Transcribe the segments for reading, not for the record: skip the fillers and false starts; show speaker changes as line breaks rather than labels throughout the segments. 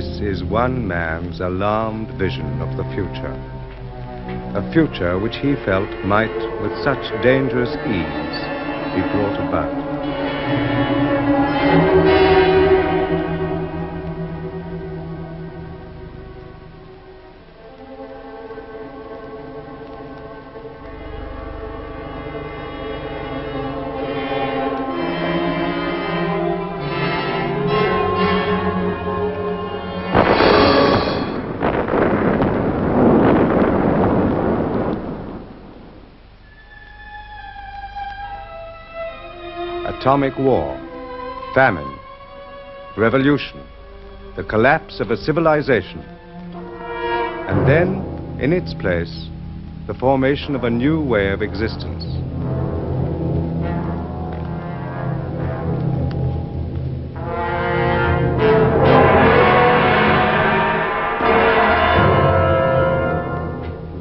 This is one man's alarmed vision of the future. A future which he felt might, with such dangerous ease, be brought about. Atomic war, famine, revolution, the collapse of a civilization, and then, in its place, the formation of a new way of existence.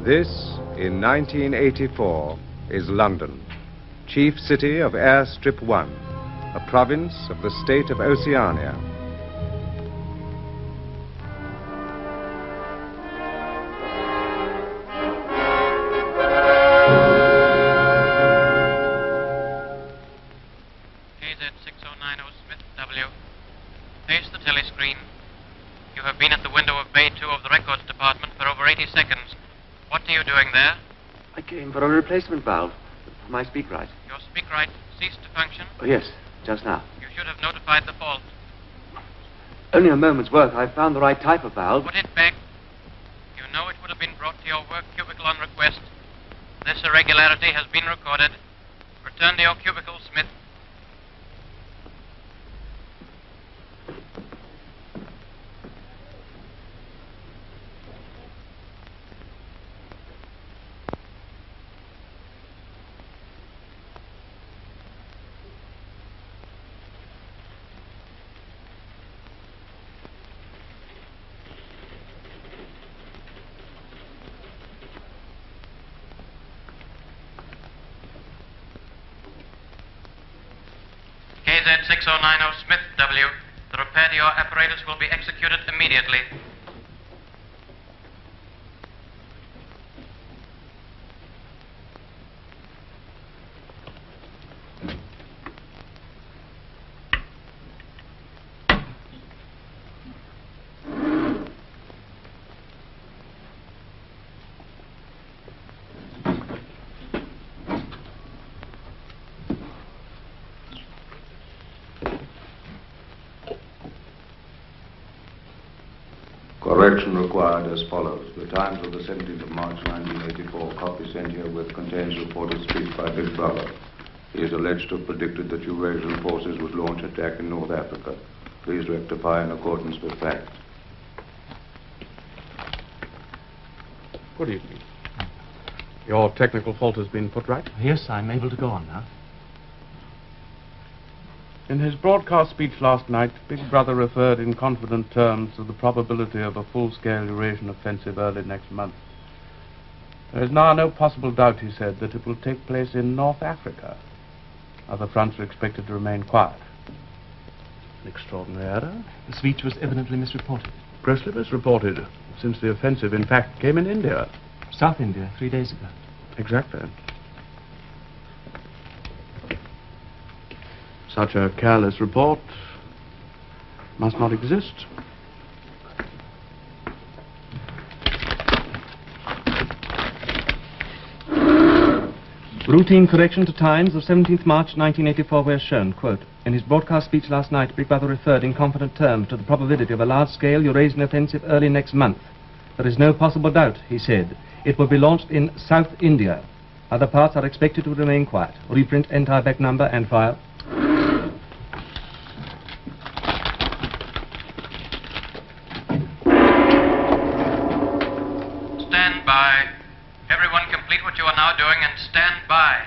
This, in 1984, is London, chief city of Airstrip 1, a province of the state of Oceania.
KZ6090 Smith W. Face the telescreen. You have been at the window of Bay 2 of the Records Department for over 80 seconds. What are you doing there?
I came for a replacement valve. My speak right.
Your speak right ceased to function?
Oh, yes, just now.
You should have notified the fault.
Only a moment's work. I found the right type of valve.
Put it back. You know it would have been brought to your work cubicle on request. This irregularity has been recorded. Return to your cubicle, Smith. KZ6090 Smith W. The repair to your apparatus will be executed immediately.
Correction required as follows. The Times of the 17th of March, 1984, copy sent herewith contains reported speech by Big Brother. He is alleged to have predicted that Eurasian forces would launch attack in North Africa. Please rectify in accordance with facts.
Good evening. Your technical fault has been put right?
Yes, I'm able to go on now.
In his broadcast speech last night, Big Brother referred in confident terms to the probability of a full-scale Eurasian offensive early next month. There is now no possible doubt, he said, that it will take place in North Africa. Other fronts are expected to remain quiet. An extraordinary error.
The speech was evidently misreported.
Grossly misreported, since the offensive, in fact, came in India.
South India, 3 days ago.
Exactly. Such a careless report must not exist.
Routine correction to Times of 17th March 1984 were shown, quote, in his broadcast speech last night, Big Brother referred in confident terms to the probability of a large-scale Eurasian offensive early next month. There is no possible doubt, he said. It will be launched in South India. Other parts are expected to remain quiet. Reprint entire back number and file.
Everyone complete what you are now doing and stand by.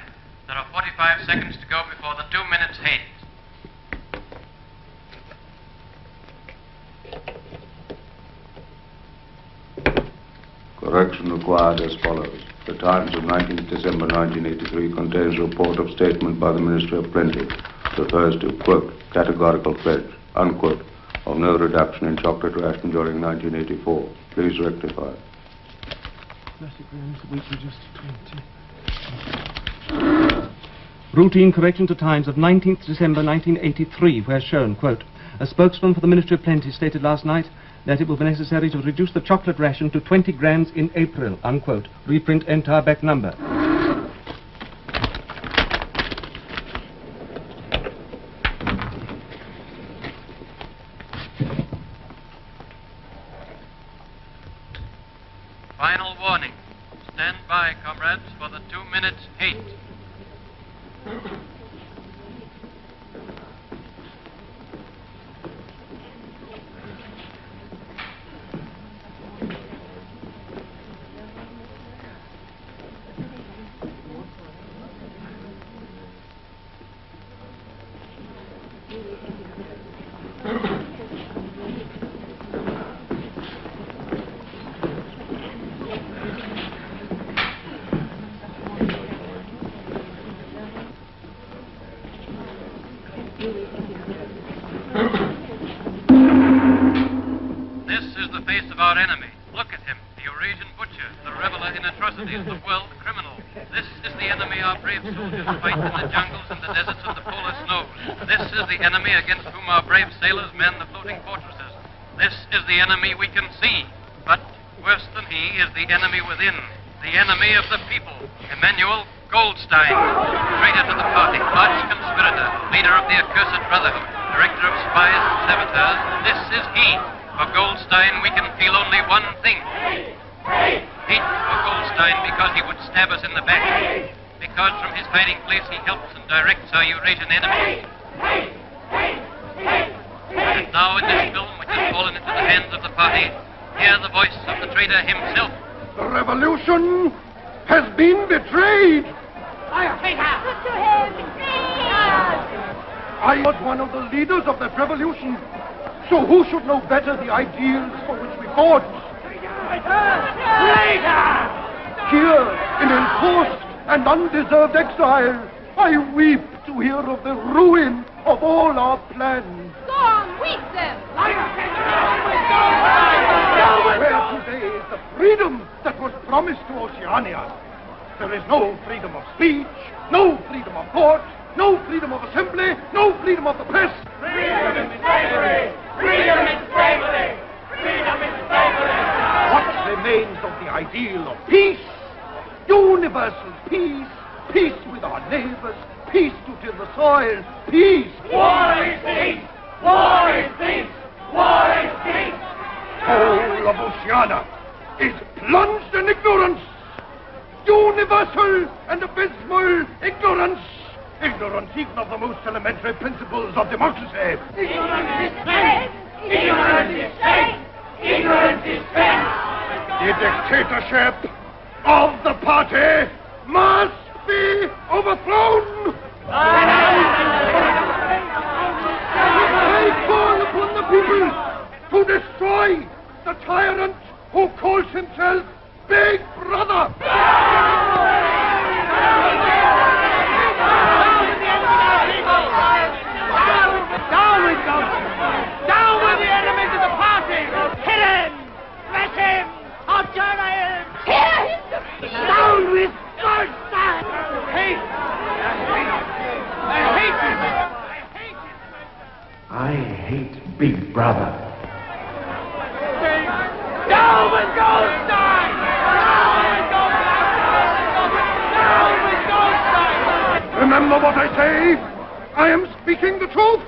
There are 45 seconds to go before the 2 minutes hate.
Correction required as follows. The Times of 19th December 1983 contains a report of statement by the Ministry of Plenty. Refers to, quote, categorical pledge, unquote, of no reduction in chocolate ration during 1984. Please rectify.
30 grams a week reduced to 20. Routine correction to Times of 19th December 1983, where shown, quote, a spokesman for the Ministry of Plenty stated last night that it will be necessary to reduce the chocolate ration to 20 grams in April, unquote. Reprint entire back number.
Final warning. Stand by, comrades, for the 2 minutes hate. This is the face of our enemy. Look at him, the Eurasian butcher, the reveler in atrocities, the world criminal. This is the enemy our brave soldiers fight in the jungles and the deserts of the polar snows. This is the enemy against whom our brave sailors man the floating fortresses. This is the enemy we can see. But worse than he is the enemy within, the enemy of the people, Emmanuel Goldstein, traitor to the party, arch conspirator, leader of the accursed brotherhood, director of spies and saboteurs. This is he. For Goldstein, we can feel only one thing. Hate for Goldstein because he would stab us in the back. Because from his hiding place he helps and directs our Eurasian enemies. And now in this film, which has fallen into the hands of the party, hear the voice of the traitor himself.
The revolution has been betrayed. I was one of the leaders of that revolution. So who should know better the ideals for which we fought? Here, in enforced and undeserved exile, I weep to hear of the ruin of all our plans.
Go on, weep them!
Where today is the freedom that was promised to Oceania? There is no freedom of speech, no freedom of thought, no freedom of assembly, no freedom of the press.
Freedom is slavery! Freedom is slavery! Freedom is slavery!
What remains of the ideal of peace? Universal peace, peace with our neighbors, peace to till the soil, peace.
War is peace! War is peace! War is peace!
Whole of Oceania is plunged in ignorance, universal and abysmal ignorance. Ignorance even of the most elementary principles of democracy.
Ignorance is strength! Ignorance is strength! Ignorance is strength!
The dictatorship of the party must be overthrown! I call upon the people to destroy the tyrant who calls himself Big Brother!
Down with them! Down with the enemies of the party! Hit him! Smash him! Outshine him! Tear him! Down with Goldstein! Hate! I hate him!
I hate Big Brother.
Down with Goldstein! Down with Goldstein! Down with Goldstein!
Remember what I say. I am speaking the truth.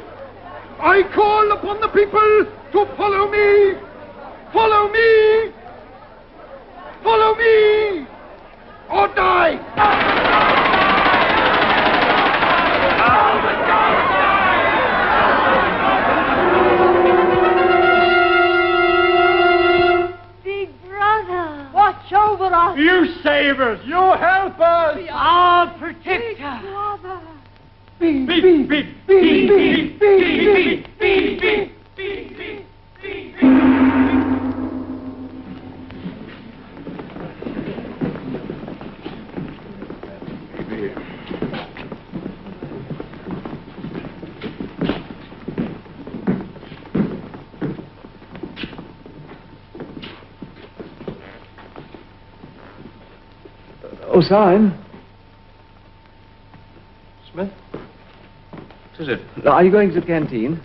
I call upon the people to follow me. Follow me. Follow me. Or die.
Big Brother! Watch over us!
You save us. You help us.
Be our protector! Big Brother!
Beep, beep, beep, beep, beep, beep, beep, beep, beep, beep.
Oh, Simon. Smith?
What is it?
Are you going to the canteen?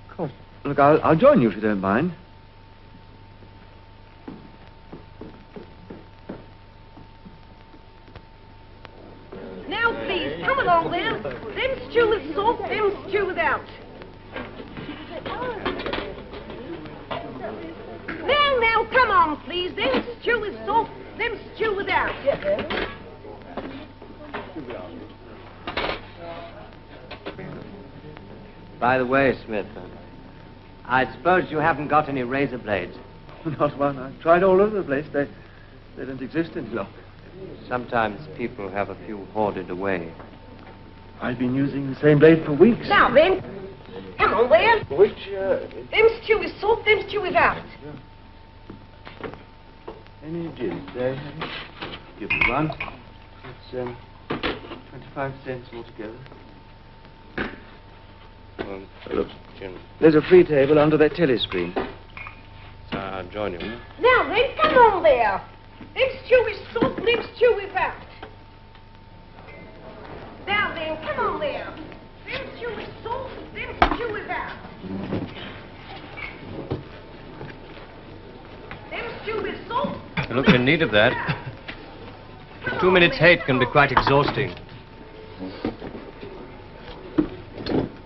Of course. Look, I'll join you if you don't mind.
Now, please, come along there. Them stew with salt, them stew without. Now, come on, please. Them stew with salt, them stew without.
By the way, Smith, I suppose you haven't got any razor blades.
Not one. I've tried all over the place. They don't exist any longer.
Sometimes people have a few hoarded away.
I've been using the same blade for weeks.
Now, then. Come on, there.
Which,
Them stew with salt, them stew without.
Any gin today? Give me one. It's 25 cents altogether. There's a free table under that telescreen.
I'll join you.
Now, then, come on there. Them stew with salt, them stew without. Now, then, come on there. Them stew with salt, them stew without. Them stew with salt.
You look in need of that. 2 minutes hate can be quite exhausting.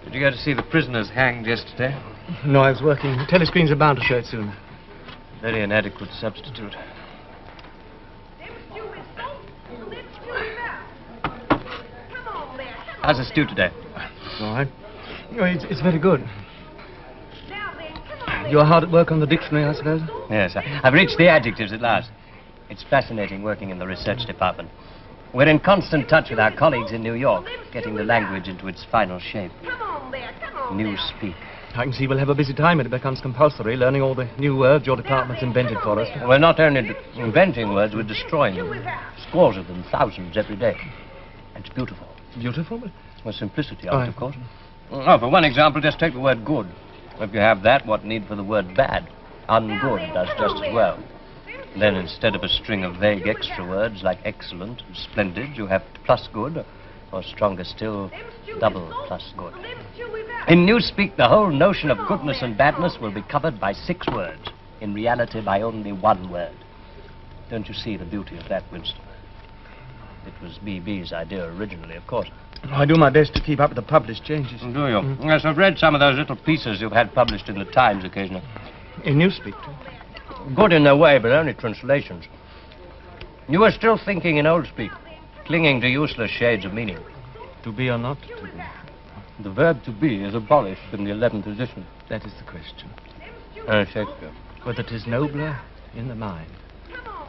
Did you go to see the prisoners hanged yesterday?
No, I was working. Telescreens are bound to show it soon.
Very inadequate substitute.
Them stew with salt, them stew without. Come on there.
How's the stew today?
All right. Oh, it's very good.
Now, then, come on.
You're hard at work on the dictionary, I suppose?
Yes, I've reached the adjectives at last. It's fascinating working in the research department. We're in constant touch with our colleagues in New York, getting the language into its final shape.
Come on there, come on
New
there.
speak.
I can see we'll have a busy time when it becomes compulsory, learning all the new words your department's invented for us.
We're not only inventing words, we're destroying them. Scores of them, thousands every day. It's beautiful.
Beautiful?
Well, simplicity of it, of course. Oh, for one example, just take the word good. If you have that, what need for the word bad? Ungood does just as well. Then instead of a string of vague extra words like excellent and splendid, you have plus good, or stronger still, double plus good. In Newspeak, the whole notion of goodness and badness will be covered by 6 words. In reality, by only 1 word. Don't you see the beauty of that, Winston? It was B.B.'s idea originally, of course.
I do my best to keep up with the published changes.
Do you? Yes, I've read some of those little pieces you've had published in the Times occasionally.
In Newspeak?
Good in their way, but only translations. You are still thinking in old speak, clinging to useless shades of meaning.
To be or not to be?
The verb to be is abolished in the 11th edition.
That is the question.
Shakespeare.
Whether 'tis nobler in the mind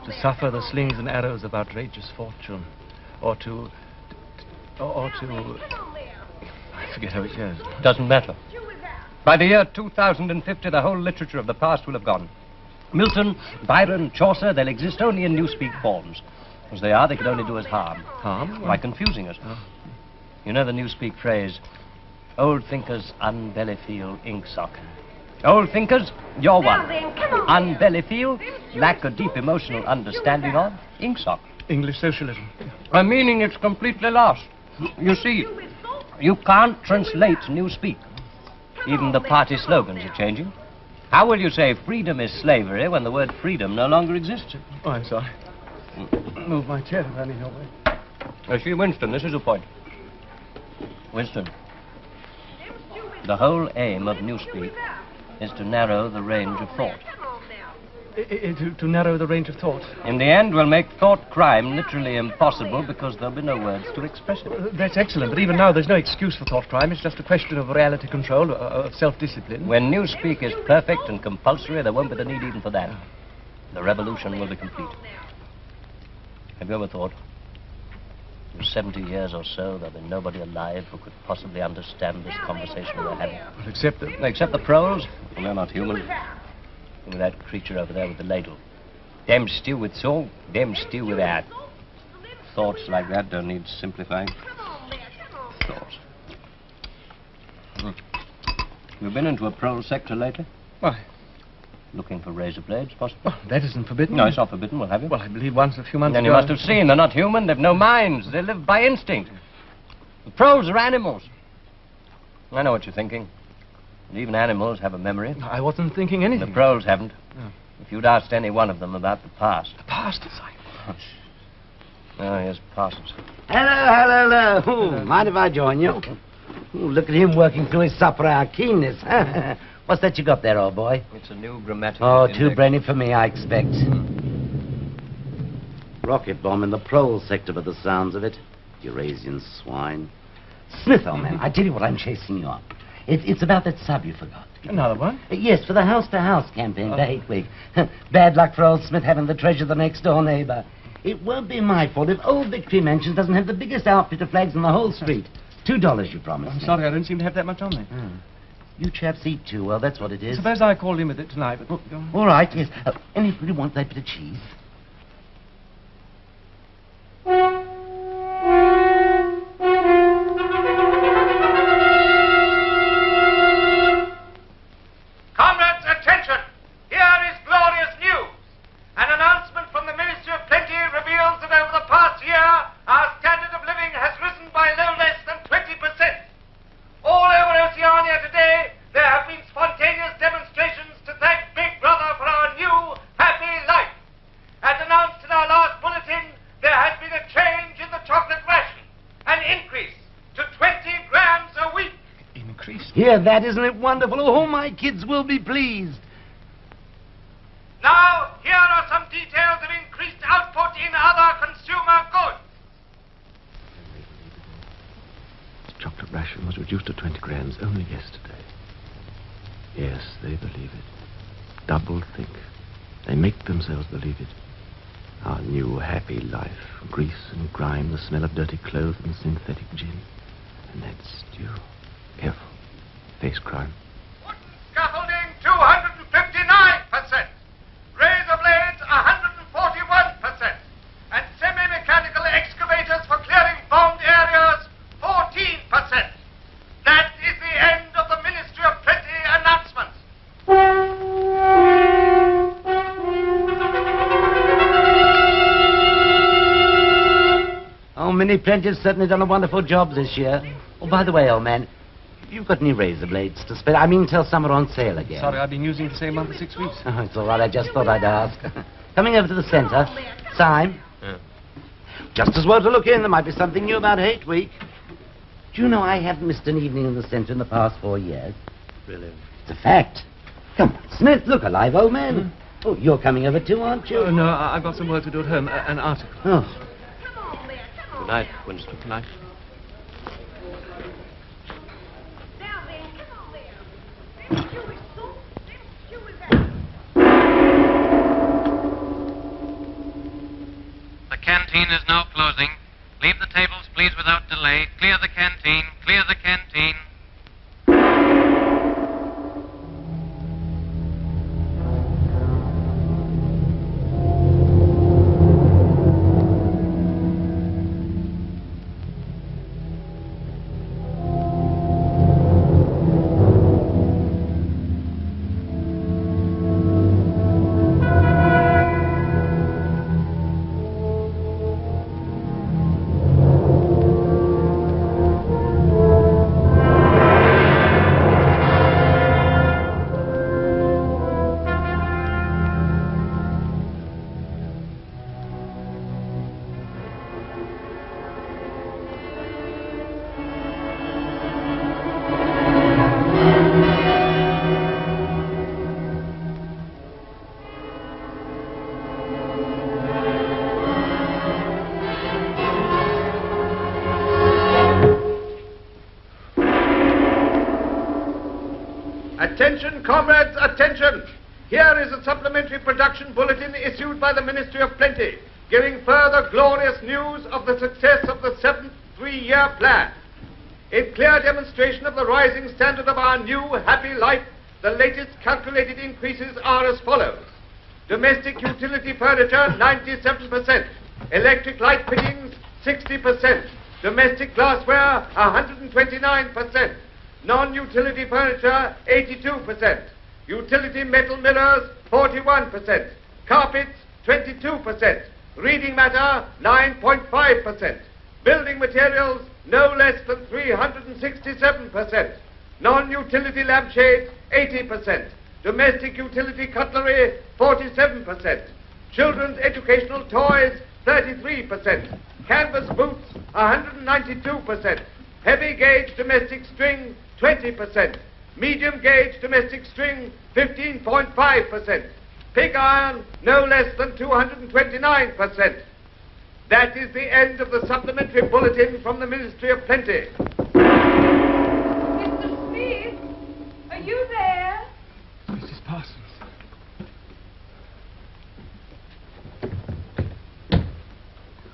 to suffer the slings and arrows of outrageous fortune, or to... I forget how it goes.
Doesn't matter. By the year 2050, the whole literature of the past will have gone. Milton, Byron, Chaucer, they'll exist only in Newspeak forms. As they are, they can only do us harm.
Harm?
By confusing us.
Oh.
You know the Newspeak phrase, old thinkers unbelly feel ink sock. Old thinkers, you're one. Unbelly feel, lack a deep emotional understanding of, ink sock.
English socialism.
A meaning it's completely lost. You see, you can't translate Newspeak. Even the party slogans are changing. How will you say freedom is slavery when the word freedom no longer exists?
Oh, I'm sorry. Move my chair if I'm in your way.
See, Winston, this is the point. Winston, the whole aim of Newspeak is to narrow the range of thought.
To narrow the range of thought?
In the end, we'll make thought crime literally impossible because there'll be no words to express it.
That's excellent, but even now there's no excuse for thought crime. It's just a question of reality control, of self-discipline.
When Newspeak is perfect and compulsory, there won't be the need even for that. The revolution will be complete. Have you ever thought, in 70 years or so, there'll be nobody alive who could possibly understand this conversation we're having?
Well, except
the proles, and they're not human. And with that creature over there with the ladle. Them stew with salt, them stew with that. Thoughts like that don't need simplifying. Thoughts. You been into a prole sector lately?
Why?
Looking for razor blades, possibly?
Oh, that isn't forbidden.
No, it's not forbidden. We'll have you.
Well, I believe once a few months
Then
ago...
you must have seen. They're not human. They've no minds. They live by instinct. The proles are animals. I know what you're thinking. And even animals have a memory.
I wasn't thinking anything.
The proles haven't.
No.
If you'd asked any one of them about the past.
The past is like...
Oh, yes, Parsons.
Hello. Ooh, mind if I join you? Ooh, look at him working through his supper hour keenness. What's that you got there, old boy?
It's a new grammatical
Oh,
index.
too brainy for me, I expect. Rocket bomb in the prole sector by the sounds of it. Eurasian swine. Smith, old man, I tell you what I'm chasing you up. It's about that sub you forgot.
Another one?
Yes, for the house-to-house campaign for Hate Week. Bad luck for old Smith having the treasure of the next-door neighbor. It won't be my fault if old Victory Mansions doesn't have the biggest outfit of flags in the whole street. $2 you promised
I'm
me.
sorry, I don't seem to have that much on me.
You chaps eat too well, that's what it is.
Suppose I called in with it tonight, but...
All right, yes. Anybody want that bit of cheese?
Comrades, attention! Here is glorious news. An announcement from the Ministry of Plenty reveals that over the past year, our standard of living has risen by no less than 20%. All over Oceania today, there have been spontaneous demonstrations to thank Big Brother for our new, happy life. As announced in our last bulletin, there has been a change in the chocolate ration, an increase to 20 grams a week.
Increase?
Hear that, isn't it wonderful? Oh, my kids will be pleased.
Now, here are some details of increased output in other consumer goods.
The chocolate ration was reduced to 20 grams only yesterday. Yes, they believe it. Double think. They make themselves believe it. Our new happy life. Grease and grime, the smell of dirty clothes and synthetic gin. And that stew. Careful. Face crime.
Wooden scaffolding, 259%. Razor blades, 141%. And semi-mechanical excavators for clearing bombed areas, 14%. That is the end of the Ministry of Plenty announcements.
Oh, Minnie Plenty's certainly done a wonderful job this year. Oh, by the way, old man, have you got any razor blades to spare? I mean, till some are on sale again.
Sorry, I've been using the same one for 6 weeks.
Oh, it's all right. I just thought I'd ask. Coming over to the centre. Syme.
Yeah.
Just as well to look in. There might be something new about Hate Week. Do you know I haven't missed an evening in the centre in the past 4 years?
Really?
It's a fact. Come on, Smith, look alive, old man. Oh, you're coming over too, aren't you?
Oh, no, I've got some work to do at home. An article.
Oh.
Good night, Winston.
Good night.
Now then, come on there. Them Jewish soup, them Jewish
The canteen is now closing. Leave the tables, please, without delay. Clear the canteen. Clear the canteen.
Attention, comrades, attention! Here is a supplementary production bulletin issued by the Ministry of Plenty, giving further glorious news of the success of the 7th three-year plan. In clear demonstration of the rising standard of our new happy life, the latest calculated increases are as follows. Domestic utility furniture, 97%. Electric light fittings, 60%. Domestic glassware, 129%. Non-utility furniture, 82%.
Utility metal mirrors, 41%. Carpets, 22%. Reading matter, 9.5%. Building materials, no less than 367%. Non-utility lampshades, 80%. Domestic utility cutlery, 47%. Children's educational toys, 33%. Canvas boots, 192%. Heavy gauge domestic string, 20%. Medium gauge domestic string, 15.5%. Pig iron, no less than 229%. That is the end of the supplementary bulletin from the Ministry of Plenty.
Mr. Smith, are you there?
Mrs. Parsons.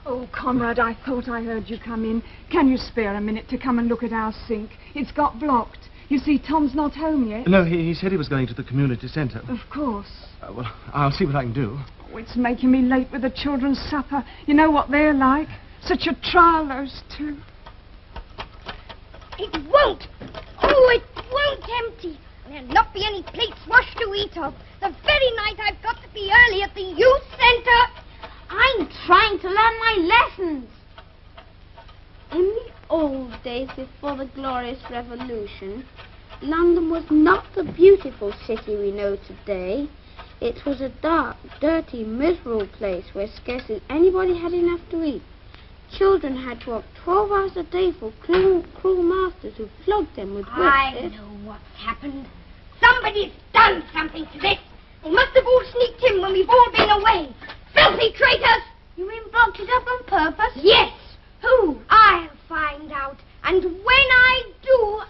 Oh, Conrad, I thought I heard you come in. Can you spare a minute to come and look at our sink? It's got blocked. You see, Tom's not home yet.
No, he said he was going to the community centre.
Of course.
Well, I'll see what I can do.
Oh, it's making me late with the children's supper. You know what they're like. Such a trial, those two.
It won't. Oh, it won't empty. There'll not be any plates washed to eat of. The very night I've got to be early at the youth centre. I'm trying to learn my lessons. In the old days before the glorious revolution, London was not the beautiful city we know today. It was a dark, dirty, miserable place where scarcely anybody had enough to eat. Children had to work 12 hours a day for cruel masters who flogged them with whips.
I know what's happened. Somebody's done something to this. They must have all sneaked in when we've all been away. Filthy traitors!
You mean blocked it up on purpose?
Yes. Who? I'll find out. And when I do...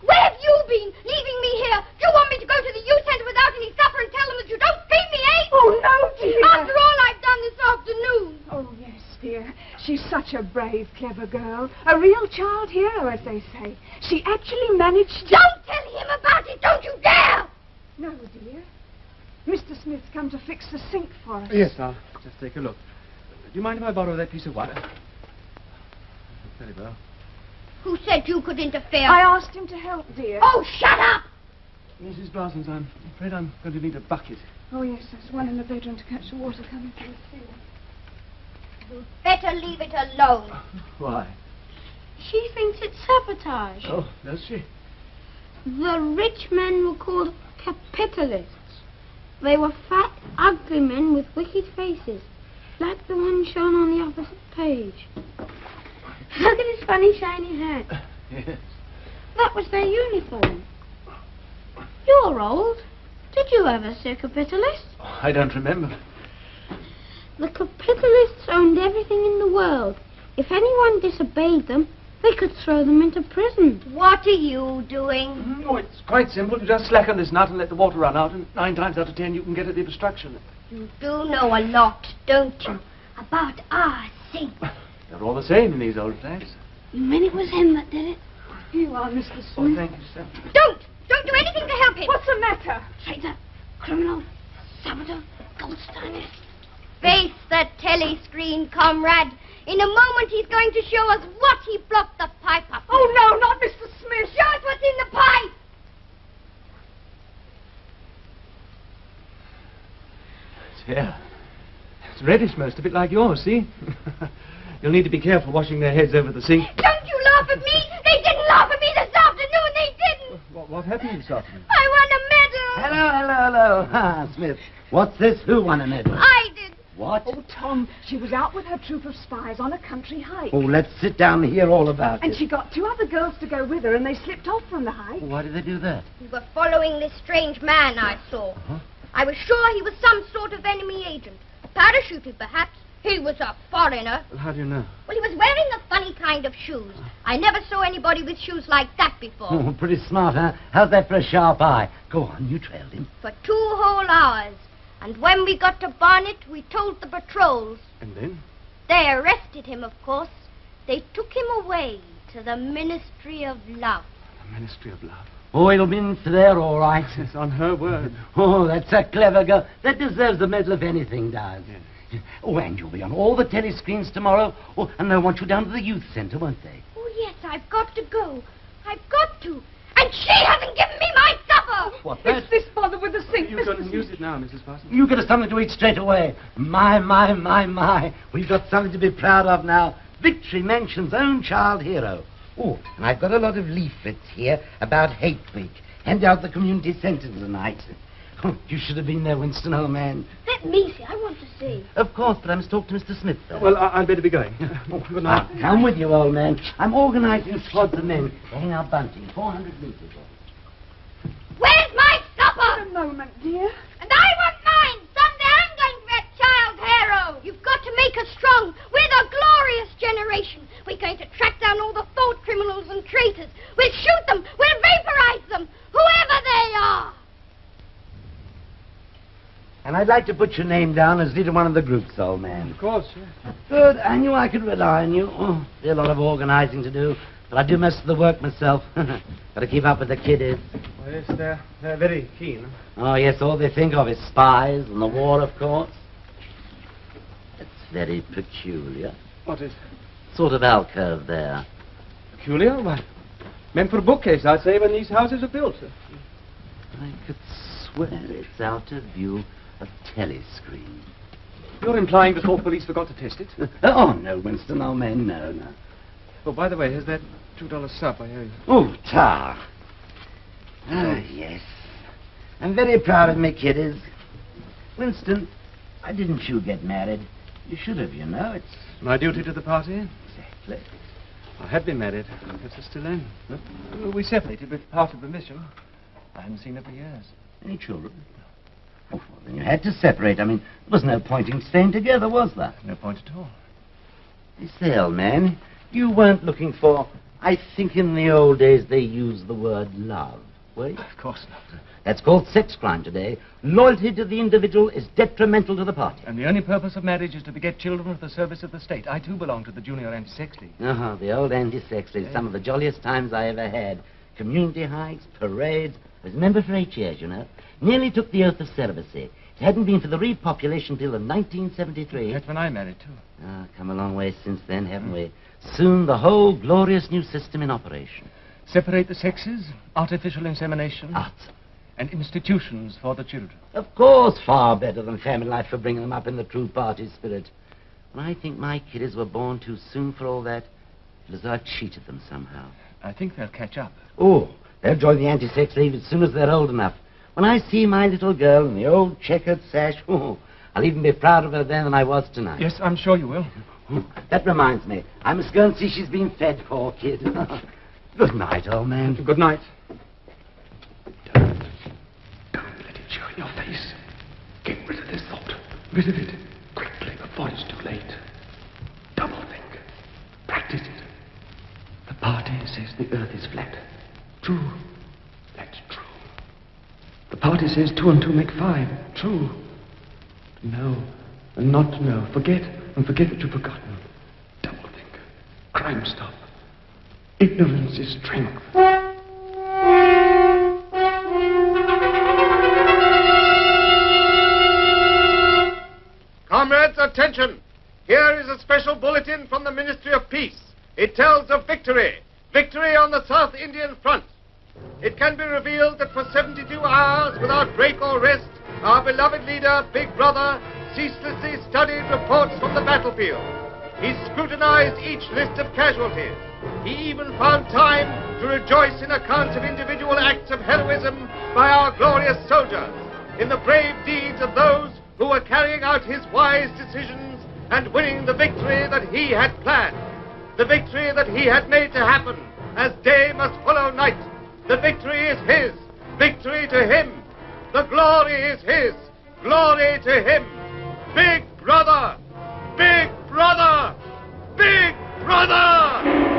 Where have you been? Leaving me here? Do you want me to go to the youth centre without any supper and tell them that you don't feed me, eh?
Oh, no, dear.
After all I've done this afternoon.
Oh, yes, dear. She's such a brave, clever girl. A real child hero, as they say. She actually managed to...
Don't tell him about it! Don't you dare!
No, dear. Mr. Smith's come to fix the sink for us.
Yes, I'll just take a look. Do you mind if I borrow that piece of wire? Very well.
Who said you could interfere?
I asked him to help, dear.
Oh, shut up!
Mrs. Parsons, I'm afraid I'm going to need a bucket.
Oh, yes, there's one in the bedroom to catch the water coming through the ceiling.
You'd better leave it alone.
Why?
She thinks it's sabotage.
Oh, does she?
The rich men were called capitalists. They were fat, ugly men with wicked faces, like the one shown on the opposite page. Look at his funny shiny hat.
Yes.
That was their uniform. You're old. Did you ever see a capitalist?
Oh, I don't remember.
The capitalists owned everything in the world. If anyone disobeyed them, they could throw them into prison.
What are you doing?
Oh, it's quite simple. You just slacken this nut and let the water run out, and 9 times out of 10 you can get at the obstruction.
You do know a lot, don't you? About our sink.
They're all the same in these old days.
You mean it was him that did it?
Here you are, Mr. Smith.
Oh, thank you, sir.
Don't do anything to help him.
What's the matter?
Traitor, criminal, saboteur, Goldsteiner.
Face the telescreen, comrade. In a moment he's going to show us what he blocked the pipe up with.
Oh, no, not Mr. Smith.
Show us what's in the pipe.
It's here. It's reddish most, a bit like yours, see? You'll need to be careful washing their heads over the sink.
Don't you laugh at me. They didn't laugh at me this afternoon. They didn't.
What happened this afternoon?
I won a medal.
Hello. Ah, Smith. What's this? Who won a medal?
I did.
What?
Oh, Tom, she was out with her troop of spies on a country hike.
Oh, let's sit down and hear all about
And
it.
she got 2 other girls to go with her, and they slipped off from the hike.
Why did they do that?
We were following this strange man I saw. I was sure he was some sort of enemy agent. Parachuted, perhaps. He was a foreigner.
Well, how do you know?
Well, he was wearing a funny kind of shoes. I never saw anybody with shoes like that before.
Oh, pretty smart, huh? How's that for a sharp eye? Go on, you trailed him.
For 2 whole hours. And when we got to Barnet, we told the patrols.
And then?
They arrested him, of course. They took him away to the Ministry of Love.
The Ministry of Love.
Oh, it'll be in there, all right.
It's on her word.
Oh, that's a clever girl. That deserves the medal if anything does.
Yes.
Oh, and you'll be on all the telescreens tomorrow. Oh, and they'll want you down to the youth centre, won't they?
Oh, yes, I've got to go. I've got to.
And she hasn't given me my supper!
What, that?
It's this bother with the sink,
You can use it now, Mrs. Parsons.
You get us something to eat straight away. My. We've got something to be proud of now. Victory Mansion's own child hero. Oh, and I've got a lot of leaflets here about Hate Week. Hand out the community centre tonight. Oh, you should have been there, Winston, old man.
Let me see. I want to see.
Of course, but I must talk to Mr. Smith first.
Well, I'd better be going. Oh, good night.
Come with you, old man. I'm organising squads of men to hang out bunting, 400 metres.
Where's my supper?
A moment, dear.
And I want mine. Someday I'm going to be a child hero. You've got to make us strong. We're the glorious generation. We're going to track down all the thought criminals and traitors. We'll shoot them. We'll vaporize them. Whoever they are.
And I'd like to put your name down as leader of one of the groups, old man.
Of course, yes.
Good. I knew I could rely on you. Oh, there's a lot of organising to do. But I do most of the work myself. Got to keep up with the kiddies.
Well, yes, they're very keen.
Oh, yes, all they think of is spies and the war, of course. It's very peculiar.
What is?
Sort of alcove there.
Peculiar? Why, meant for a bookcase, I'd say, when these houses are built.
I could swear it's out of view of telescreen.
You're implying the Thought Police forgot to test it?
Oh, no, Winston, old man, no.
Oh, by the way, here's that $2 sub I owe you.
Oh, tar. Ah, yes. I'm very proud of me kiddies. Winston, why didn't you get married? You should have, you know. It's
my duty to the party?
Exactly.
I had been married. It's still in. We separated with party permission. I haven't seen her for years.
Any children? Oh, well, then you had to separate. I mean, there was no point in staying together, was there?
No point at all.
You say, old man, you weren't looking for... I think in the old days they used the word love, were you?
Of course not.
That's called sex crime today. Loyalty to the individual is detrimental to the party.
And the only purpose of marriage is to beget children for the service of the state. I, too, belong to the Junior Anti-Sex League.
Oh, the old Anti-Sex League. Some of the jolliest times I ever had. Community hikes, parades. I was a member for 8 years, you know. Nearly took the oath of celibacy. It hadn't been for the repopulation bill of 1973.
That's when I married, too.
Ah, come a long way since then, haven't we? Soon the whole glorious new system in operation.
Separate the sexes, artificial insemination.
Arts.
And institutions for the children.
Of course, far better than family life for bringing them up in the true party spirit. And I think my kiddies were born too soon for all that. It was as though I've cheated them somehow.
I think they'll catch up.
Oh, they'll join the Anti-Sex League as soon as they're old enough. When I see my little girl in the old checkered sash, oh, I'll even be prouder of her then than I was tonight.
Yes, I'm sure you will.
That reminds me. I must go and see she's been fed, poor kid. Good night, old man.
Good night.
Don't let it show in your face. Get rid of this thought. Rid of it. Quickly, before it's too late. Double think. Practice it. The party says the earth is flat. True. That's true. The party says 2 and 2 make 5. True. No, and not to know. Forget, and forget what you've forgotten. Double think. Crime stop. Ignorance is strength.
Comrades, attention! Here is a special bulletin from the Ministry of Peace. It tells of victory. Victory on the South Indian front. It can be revealed that for 72 hours, without break or rest, our beloved leader, Big Brother, ceaselessly studied reports from the battlefield. He scrutinized each list of casualties. He even found time to rejoice in accounts of individual acts of heroism by our glorious soldiers, in the brave deeds of those who were carrying out his wise decisions and winning the victory that he had planned. The victory that he had made to happen, as day must follow night. The victory is his. Victory to him. The glory is his. Glory to him. Big Brother! Big Brother! Big Brother!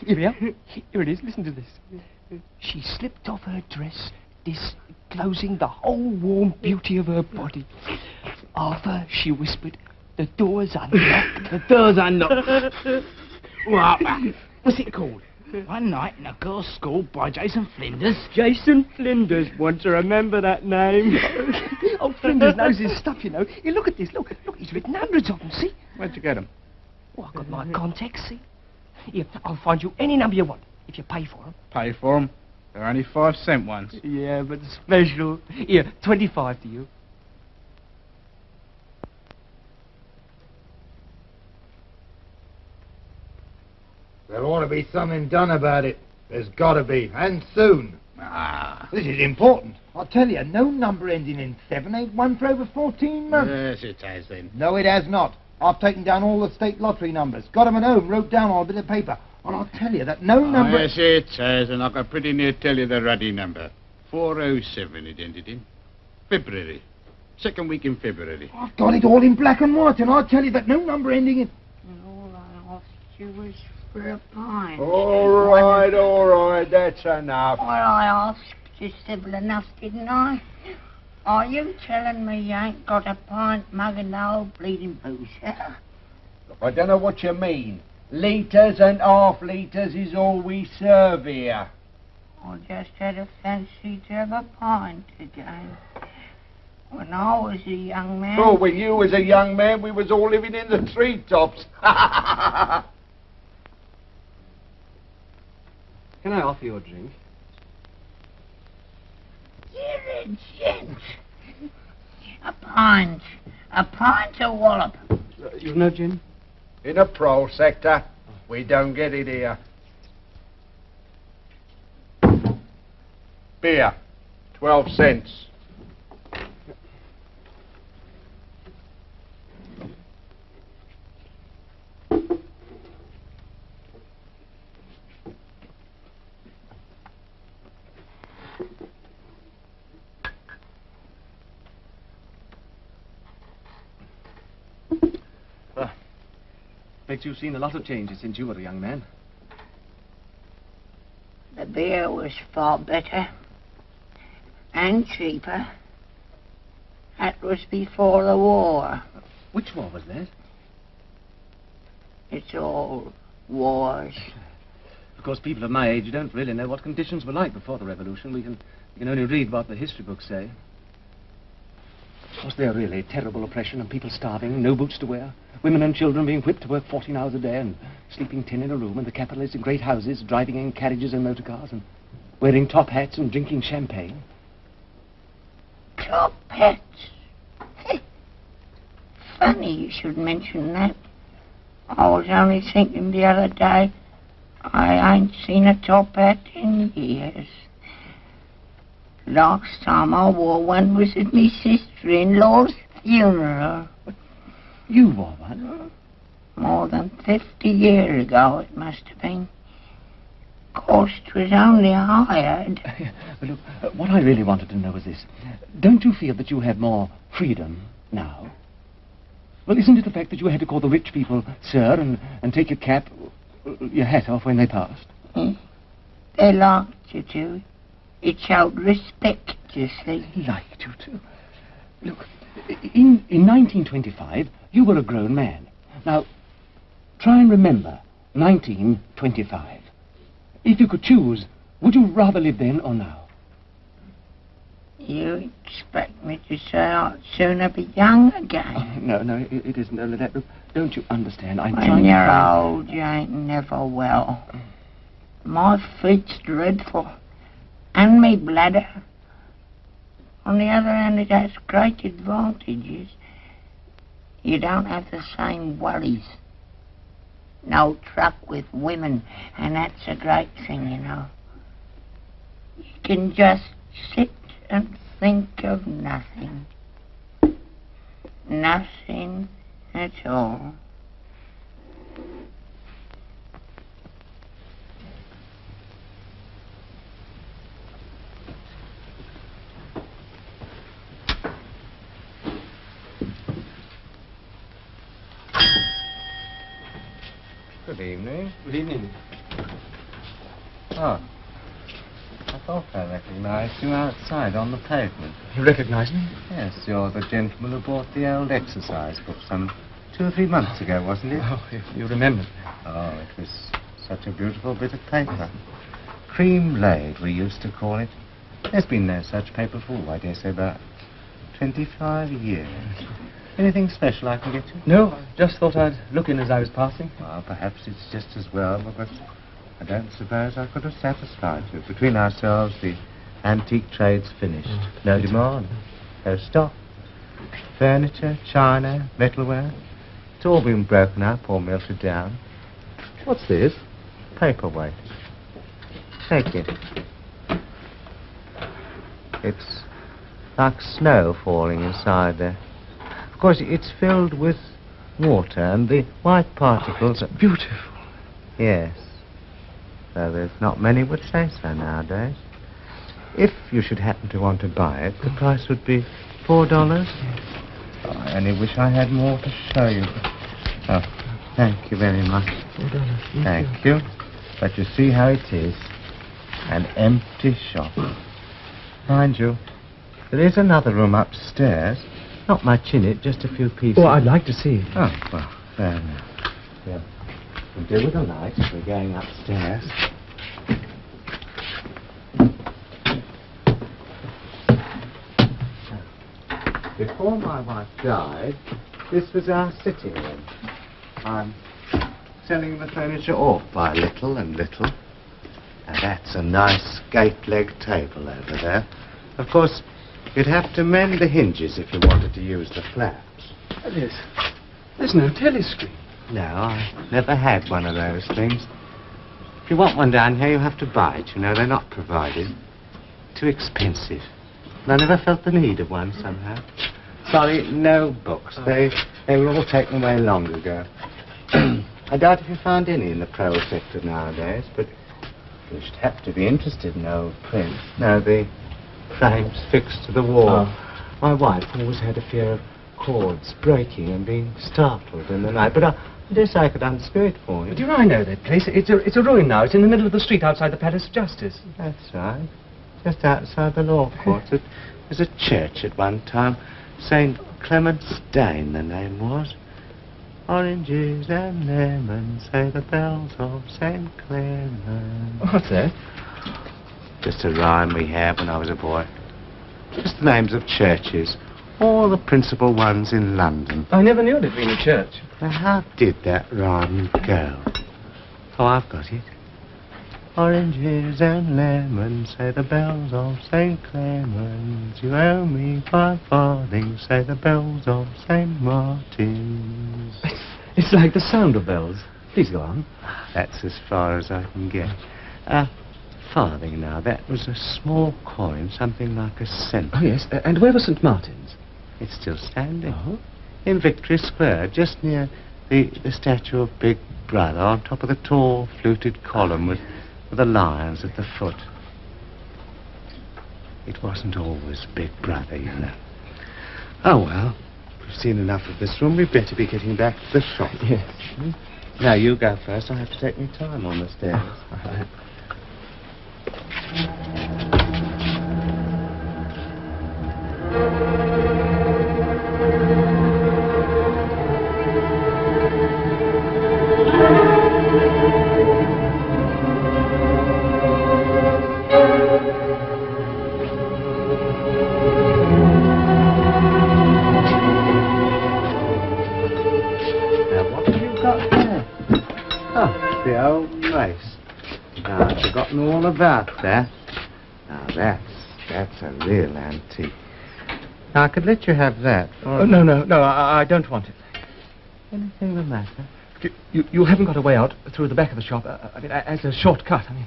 Here we are. Here it is. Listen to this. She slipped off her dress, disclosing the whole warm beauty of her body. Arthur, she whispered, the door's unlocked.
The door's unlocked. Well, what's it called? One Night in a Girls' School by Jason Flinders.
Jason Flinders. Want to remember that name? Oh, Flinders knows his stuff, you know. Here, look at this. Look, he's written hundreds of them, see?
Where'd you get them?
Oh, I've got my contacts, see? Here, I'll find you any number you want, if you pay for them.
Pay for them? They're only 5-cent ones.
Yeah, but special. Here, 25 to you.
There ought to be something done about it. There's got to be, and soon. This is important. I'll tell you, no number ending in 7 ain't won for over 14 months.
Yes, it has then.
No, it has not. I've taken down all the state lottery numbers, got 'em at home, wrote down on a bit of paper, and I'll tell you that no number...
Yes, it has, and I can pretty near tell you the ruddy number. 407 it ended in. February. Second week in February.
I've got it all in black and white, and I'll tell you that no number ending in...
All I asked you was for a pint.
All right, that's enough.
Well, I asked you civil enough, didn't I? Are you telling me you ain't got a pint mug in the whole bleeding boozer?
I don't know what you mean. Litres and half litres is all we serve here.
I just had a fancy to have a pint again. When I was a young man...
Oh, when you was a young man, we was all living in the treetops.
Can I offer you a drink?
You're a gent. A pint. A pint or wallop.
You've no gin?
In a pro sector, we don't get it here. Beer, 12 cents.
Bet you've seen a lot of changes since you were a young man.
The beer was far better. And cheaper. That was before the war.
Which war was that?
It's all wars.
Of course, people of my age don't really know what conditions were like before the revolution. We can only read what the history books say. Was there really terrible oppression and people starving, no boots to wear, women and children being whipped to work 14 hours a day and sleeping 10 in a room, and the capitalists in great houses driving in carriages and motor cars and wearing top hats and drinking champagne?
Top hats? Funny you should mention that. I was only thinking the other day, I ain't seen a top hat in years. Last time I wore one was at me sister-in-law's funeral.
You wore one?
More than 50 years ago it must have been. Cost was only hired.
Look, what I really wanted to know was this. Don't you feel that you have more freedom now? Well, isn't it the fact that you had to call the rich people sir and take your cap, your hat off when they passed?
They liked you to. It showed respect, you see.
Liked you to? Look, in 1925, you were a grown man. Now, try and remember 1925. If you could choose, would you rather live then or now?
You expect me to say I'd sooner be young again?
Oh, no, it isn't only that. Look, don't you understand? I'm
when
trying
you're
to...
old, you ain't never well. My feet's dreadful. And me bladder. On the other hand, it has great advantages. You don't have the same worries. No truck with women, and that's a great thing, you know. You can just sit and think of nothing. Nothing at all.
Good evening.
Good evening.
Oh. I thought I recognized you outside on the pavement.
You recognize me?
Yes, you're the gentleman who bought the old exercise book some 2 or 3 months ago, wasn't it?
Oh, you remember.
Oh, it was such a beautiful bit of paper. Cream laid, we used to call it. There's been no such paper for, I dare say, about 25 years. Anything special I can get you?
No, I just thought I'd look in as I was passing.
Well, perhaps it's just as well, but I don't suppose I could have satisfied you. Between ourselves, the antique trade's finished. No demand, no stock. Furniture, china, metalware, it's all been broken up or melted down. What's this? Paperweight. Take it. It's like snow falling inside there. Of course, it's filled with water, and the white particles are
beautiful.
Yes. Though there's not many would say so nowadays. If you should happen to want to buy it, the price would be $4. Oh, I only wish I had more to show you. Oh, thank you very much.
$4.
Thank you. But you see how it is. An empty shop. Mind you, there is another room upstairs. Not much in it, just a few pieces.
Oh, I'd like to see it.
Oh, well, fair enough. Yeah. We'll do with the light if we're going upstairs. Before my wife died, this was our sitting room. I'm selling the furniture off by little and little. And that's a nice gate-leg table over there. Of course, you'd have to mend the hinges if you wanted to use the flaps.
There's no telescreen.
No, I never had one of those things. If you want one down here, you have to buy it. You know, they're not provided. Too expensive. And I never felt the need of one somehow. Sorry, no books. They were all taken away long ago. I doubt if you found any in the prose sector nowadays, but you should have to be interested in old print. No, the frames fixed to the wall. My wife always had a fear of cords breaking and being startled in the night, but I guess I could unscrew it for you.
Do I know that place? It's a ruin now. It's in the middle of the street outside the Palace of Justice.
That's right. Just outside the law courts. It was a church at one time. St. Clement's Dane, the name was. Oranges and lemons, say the bells of St. Clement.
What's that?
Just a rhyme we had when I was a boy. Just the names of churches. All the principal ones in London.
I never knew there'd been a church.
Now, how did that rhyme go? Oh, I've got it. Oranges and lemons, say the bells of St. Clement's. You owe me 5 farthings, say the bells of St. Martin's.
It's like the sound of bells. Please go on.
That's as far as I can get. Farthing now, that was a small coin, something like a cent.
Oh, yes. And where was St. Martin's?
It's still standing. In Victory Square, just near the statue of Big Brother, on top of the tall, fluted column with the lions at the foot. It wasn't always Big Brother, you know. Oh, well, we've seen enough of this room. We'd better be getting back to the shop.
Yes.
Now, you go first. I have to take my time on the stairs. The old lace. Now, I've forgotten all about that. Now, that's a real antique. Now, I could let you have that.
Oh, no, I don't want it.
Anything the matter?
You haven't got a way out through the back of the shop. I mean, as a shortcut. I mean,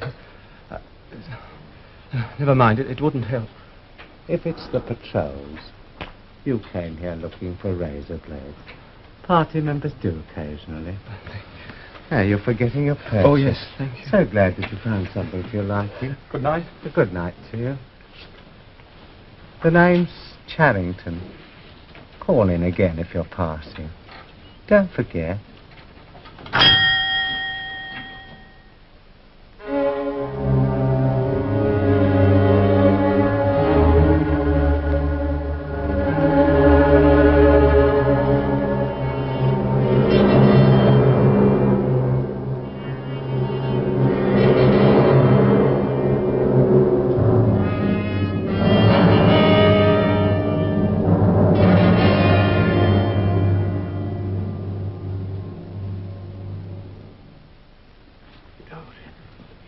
never mind. It wouldn't help.
If it's the patrols, you came here looking for razor blades. Party members do occasionally. Now, you're forgetting your purse.
Oh, yes, thank you.
So glad that you found something to your liking.
Good night.
Good night to you. The name's Charrington. Call in again if you're passing. Don't forget.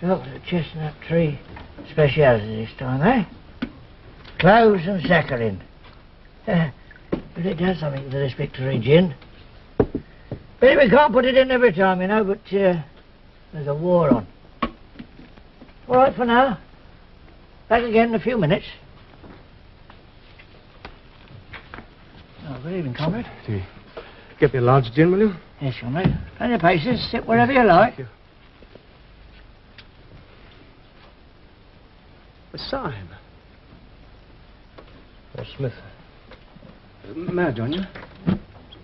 Dr. Chestnut Tree speciality this time, eh? Cloves and saccharin. But it does something to this Victory gin. But we can't put it in every time, you know, but there's a war on. All right for now. Back again in a few minutes. Oh, good evening, comrade.
Get me a large gin, will you?
Yes, comrade. Plenty of paces. Sit wherever you like.
Thank you. Syme.
Oh, Smith.
May I join you?
Of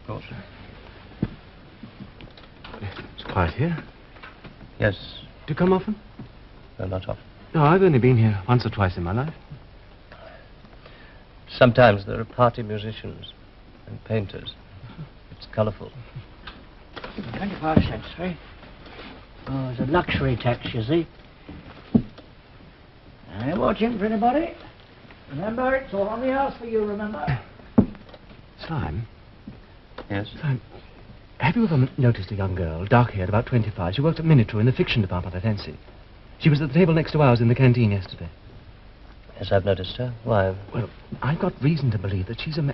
course.
It's quiet here.
Yes.
Do you come often?
No, not often.
No, I've only been here once or twice in my life.
Sometimes there are party musicians and painters. It's colourful.
25 cents, eh? Oh, it's a luxury tax, you see. Ain't watching for anybody. Remember, it's all on the house for you, remember?
Syme?
Yes?
Syme, have you ever noticed a young girl, dark-haired, about 25? She worked at Minitrue in the fiction department, I fancy. She was at the table next to ours in the canteen yesterday.
Yes, I've noticed her. Why?
Well, I've got reason to believe that she's a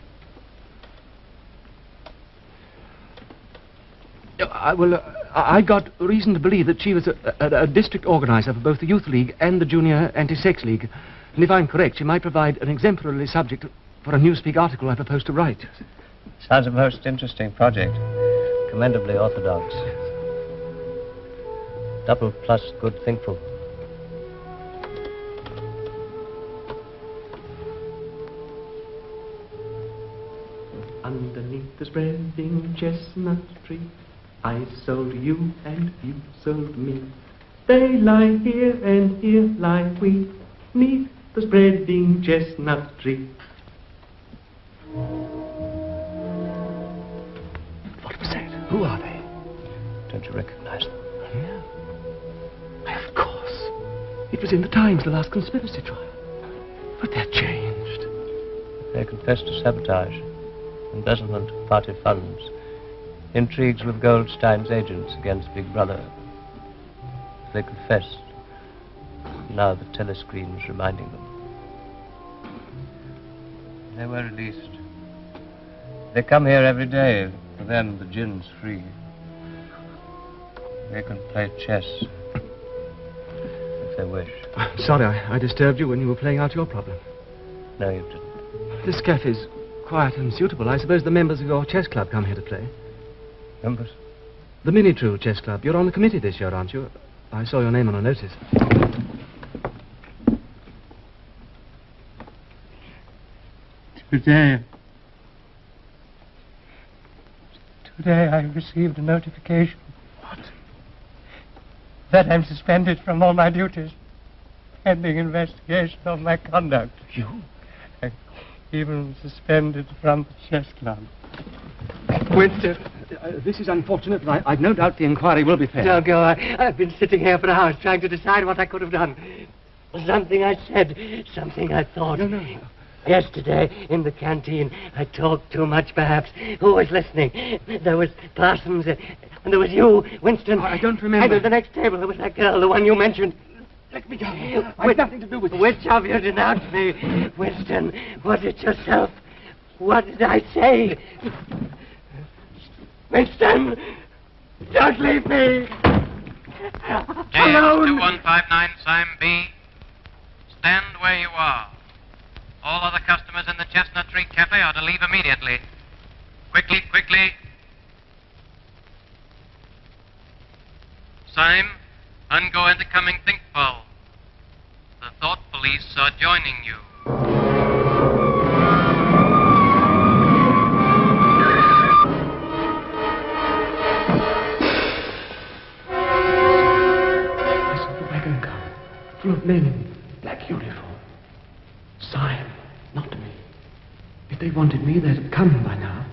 I got reason to believe that she was a district organizer for both the Youth League and the Junior Anti-Sex League. And if I'm correct, she might provide an exemplary subject for a Newspeak article I propose to write.
Sounds a most interesting project. Commendably orthodox. Double plus good thinkful.
Underneath the spreading chestnut tree, I sold you and you sold me. They lie here and here lie we, neath the spreading chestnut tree. What was that? Who are they?
Don't you recognize them?
Yeah. Why, of course. It was in the Times, the last conspiracy trial. But they're changed.
They confessed to sabotage, embezzlement of party funds, intrigues with Goldstein's agents against Big Brother. They confessed. Now the telescreen's reminding them. They were released. They come here every day. For them, the gin's free. They can play chess if they wish.
I'm sorry I disturbed you when you were playing out your problem.
No, you didn't.
This cafe's quiet and suitable. I suppose the members of your chess club come here to play.
Members?
The Minitrue Chess Club. You're on the committee this year, aren't you? I saw your name on a notice.
Today I received a notification. What? That I'm suspended from all my duties, pending investigation of my conduct.
You?
I'm even suspended from the chess club. Winston.
This is unfortunate, but I've no doubt the inquiry will be fair.
Don't go. I've been sitting here for hours trying to decide what I could have done. Something I said, something I thought.
No.
Yesterday, in the canteen, I talked too much, perhaps. Who was listening? There was Parsons, and there was you, Winston.
I don't remember.
And at the next table, there was that girl, the one you mentioned.
Let me go. I've nothing to do with it.
Which of you denounced me? Winston, was it yourself? What did I say? Winston, don't leave me. Alone.
2159 Syme B. Stand where you are. All other customers in the Chestnut Tree Cafe are to leave immediately. Quickly, quickly. Syme, ungo intercoming thinkful. The thought police are joining you.
Full of men in black uniform. Syme, not me. If they wanted me, they'd have come by now.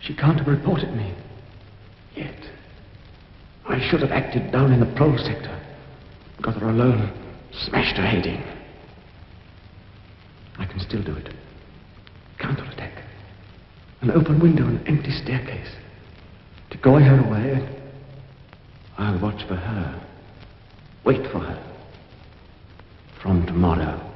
She can't have reported me. Yet. I should have acted down in the prole sector. Got her alone. Smashed her head in. I can still do it. Counterattack. An open window, an empty staircase. Decoy her away. I'll I'll watch for her. Wait for her. From tomorrow.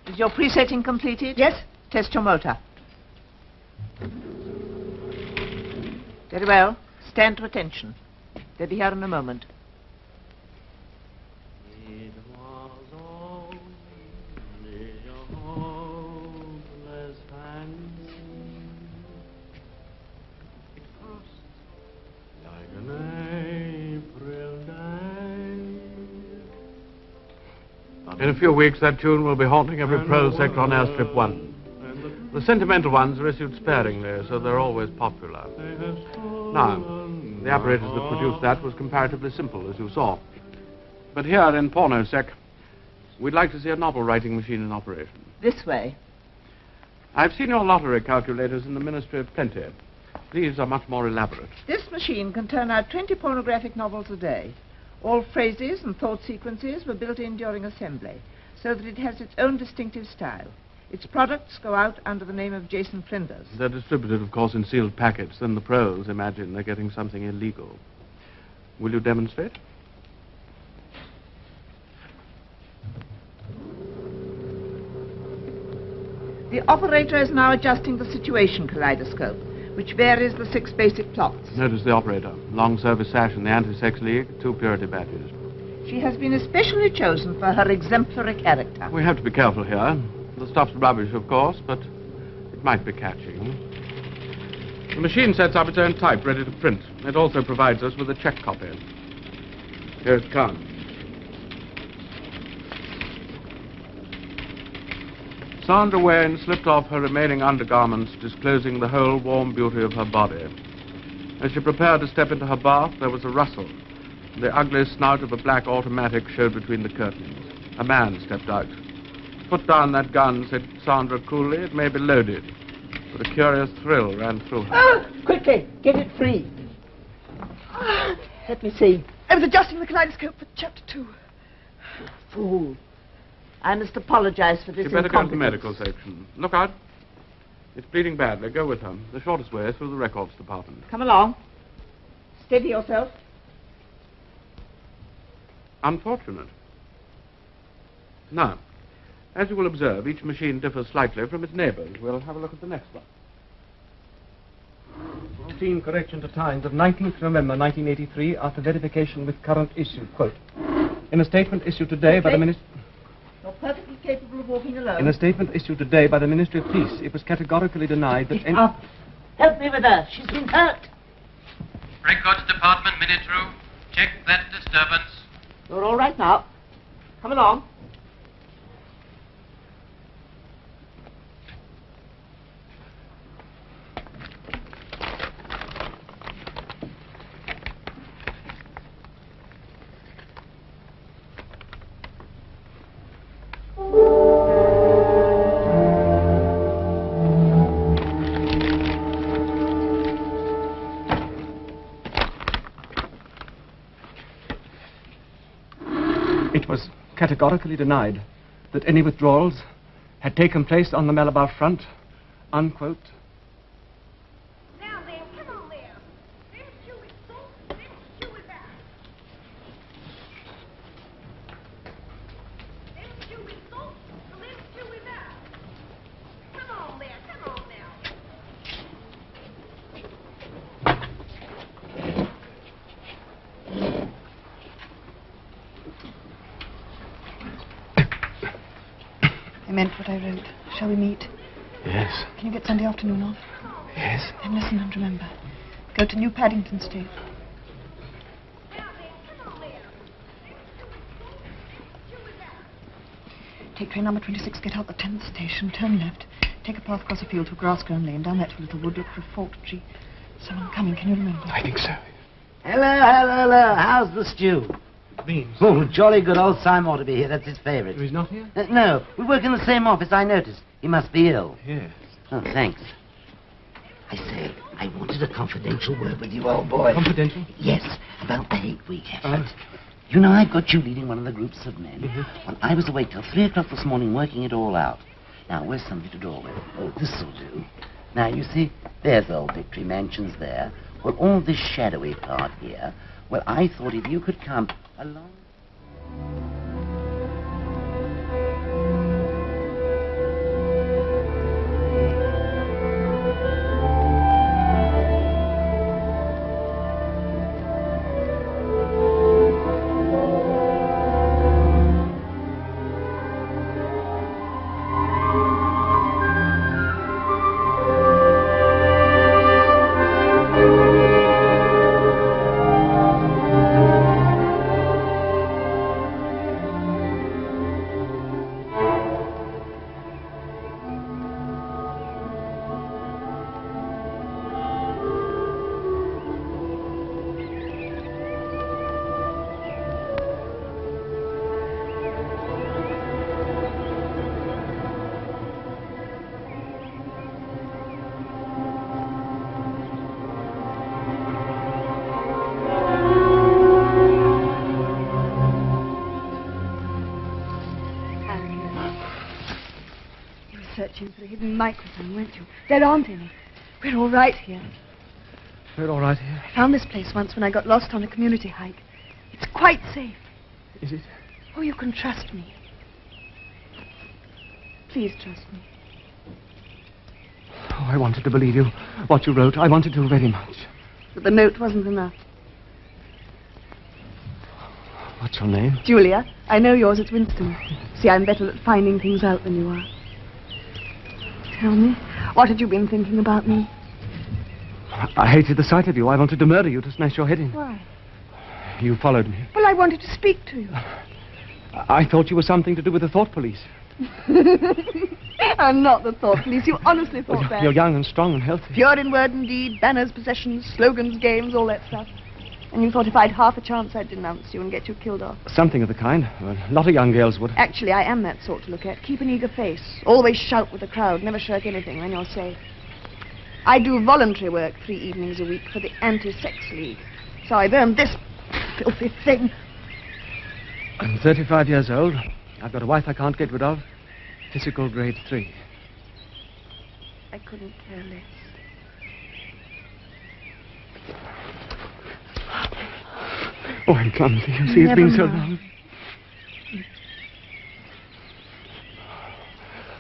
Is your presetting completed? Yes. Test your motor. Very well. Stand to attention. They'll be here in a moment.
In a few weeks, that tune will be haunting every prose sector on Airstrip 1. The sentimental ones are issued sparingly, so they're always popular. Now, the apparatus that produced that was comparatively simple, as you saw. But here in Pornosec, we'd like to see a novel-writing machine in operation.
This way.
I've seen your lottery calculators in the Ministry of Plenty. These are much more elaborate.
This machine can turn out 20 pornographic novels a day. All phrases and thought sequences were built in during assembly, so that it has its own distinctive style. Its products go out under the name of Jason Flinders.
They're distributed, of course, in sealed packets. Then the pros imagine they're getting something illegal. Will you demonstrate?
The operator is now adjusting the situation kaleidoscope, which varies the 6 basic plots.
Notice the operator. Long service sash in the Anti-Sex League, 2 purity badges.
She has been especially chosen for her exemplary character.
We have to be careful here. The stuff's rubbish, of course, but it might be catching. The machine sets up its own type, ready to print. It also provides us with a check copy. Here it comes. Sandra Wayne slipped off her remaining undergarments, disclosing the whole warm beauty of her body. As she prepared to step into her bath, there was a rustle. The ugly snout of a black automatic showed between the curtains. A man stepped out. Put down that gun, said Sandra coolly. It may be loaded. But a curious thrill ran through her.
Ah! Quickly, get it free. Let me see.
I was adjusting the kaleidoscope for chapter 2.
Fool. I must apologize for this
You'd better go to the
incompetence.
medical section. Look out. It's bleeding badly. Go with her. The shortest way is through the records department.
Come along. Steady yourself.
Unfortunate. Now, as you will observe, each machine differs slightly from its neighbors. We'll have a look at the next one.
Routine correction to times of 19th November 1983 after verification with current issue. Quote, in a statement issued today by the Ministry...
You're perfectly capable of walking alone.
In a statement issued today by the Ministry of Peace, it was categorically denied that any...
Up. Help me with her. She's been hurt.
Records department, minute room. Check that disturbance.
You're all right now. Come along.
It was categorically denied that any withdrawals had taken place on the Malabar front, unquote.
Now then, come on there. Them shoe is so, them shoe is out. Them shoe is so, them shoe is out. Come on there, come on now.
I meant what I wrote. Shall we meet?
Yes.
Can you get Sunday afternoon off?
Yes?
Then listen and remember. Go to New Paddington Street. Take train number 26, get out the 10th station, turn left. Take a path across a field to a grass-grown lane, down that to a little wood, look for a forked tree. Someone coming, can you remember?
I think so.
Hello. How's the stew?
Beans.
Oh, jolly good. Old Simon ought to be here. That's his favourite.
He's not here?
No, we work in the same office, I noticed. He must be ill.
Yes.
Oh, thanks. I say, I wanted a confidential word with you, old boy.
Confidential?
Yes, about the hate week effort. You know, I've got you leading one of the groups of men. Well, I was awake till 3 o'clock this morning working it all out. Now, where's somebody to draw with? Oh, this'll do. Now, you see, there's old Victory Mansions there. Well, all this shadowy part here. Well, I thought if you could come along...
Searching for the hidden microphone, weren't you? There aren't any. We're all right here.
We're all right here.
I found this place once when I got lost on a community hike. It's quite safe.
Is it?
Oh, you can trust me. Please trust me.
Oh, I wanted to believe you. What you wrote, I wanted to very much.
But the note wasn't enough.
What's your name?
Julia. I know yours. It's Winston. See, I'm better at finding things out than you are. Tell me, what had you been thinking about me?
I hated the sight of you. I wanted to murder you, to smash your head in.
Why?
You followed me.
Well, I wanted to speak to you.
I thought you were something to do with the thought police.
I'm not the thought police. You honestly thought that.
You're young and strong and healthy.
Pure in word and deed, banners, possessions, slogans, games, all that stuff. And you thought if I'd half a chance, I'd denounce you and get you killed off.
Something of the kind. Well, a lot of young girls would.
Actually, I am that sort to look at. Keep an eager face. Always shout with the crowd. Never shirk anything when you're safe. I do voluntary work 3 evenings a week for the Anti-Sex League. So I've earned this filthy thing.
I'm 35 years old. I've got a wife I can't get rid of. Physical grade 3.
I couldn't care less.
Oh, I'm clumsy. You see, it's been so long.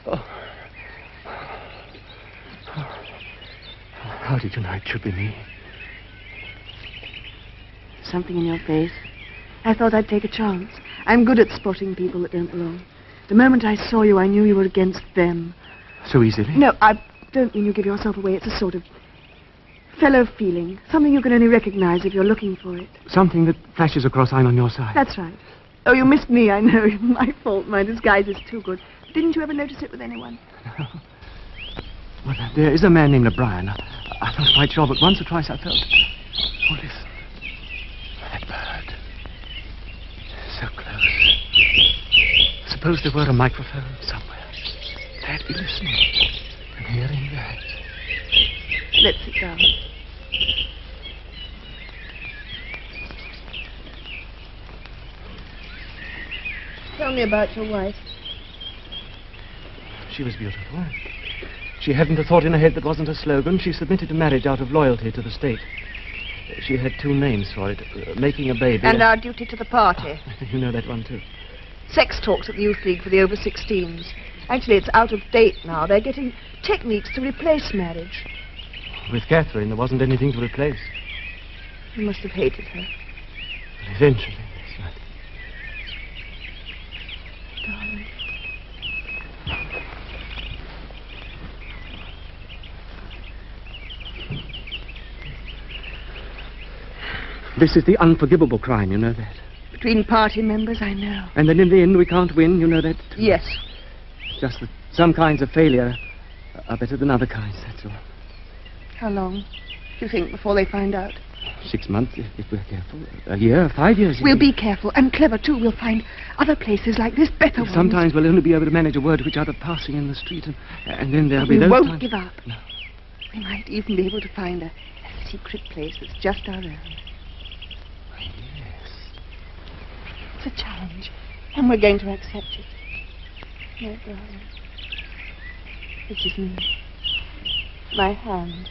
Oh. How did you know it should be me?
Something in your face. I thought I'd take a chance. I'm good at spotting people that don't belong. The moment I saw you, I knew you were against them.
So easily?
No, I don't mean you give yourself away. It's a sort of fellow feeling. Something you can only recognize if you're looking for it.
Something that flashes across I'm on your side.
That's right. Oh, you missed me, I know. My fault. My disguise is too good. Didn't you ever notice it with anyone?
No. Well, there is a man named O'Brien. I'm not quite sure, but once or twice I felt... Oh, listen. That bird. So close. Suppose there were a microphone somewhere. They'd be listening and hearing that.
Let's sit down. Tell me about your wife.
She was beautiful. She hadn't a thought in her head that wasn't a slogan. She submitted to marriage out of loyalty to the state. She had 2 names for it. Making a baby.
And our duty to the party.
You know that one, too.
Sex talks at the Youth League for the over-16s. Actually, it's out of date now. They're getting techniques to replace marriage.
With Catherine, there wasn't anything to replace.
You must have hated her.
But eventually, that's right.
Darling.
This is the unforgivable crime, you know that.
Between party members, I know.
And then in the end we can't win, you know that.
Yes.
It's just that some kinds of failure are better than other kinds, that's all.
How long do you think before they find out?
6 months, if we're careful. A year, 5 years.
We'll be careful and clever, too. We'll find other places like this, better ones.
Sometimes we'll only be able to manage a word to each other passing in the street, and then there'll be those
We won't
times...
give up.
No.
We might even be able to find a secret place that's just our own.
Yes.
It's a challenge, and we're going to accept it. My darling, this is me. My hand,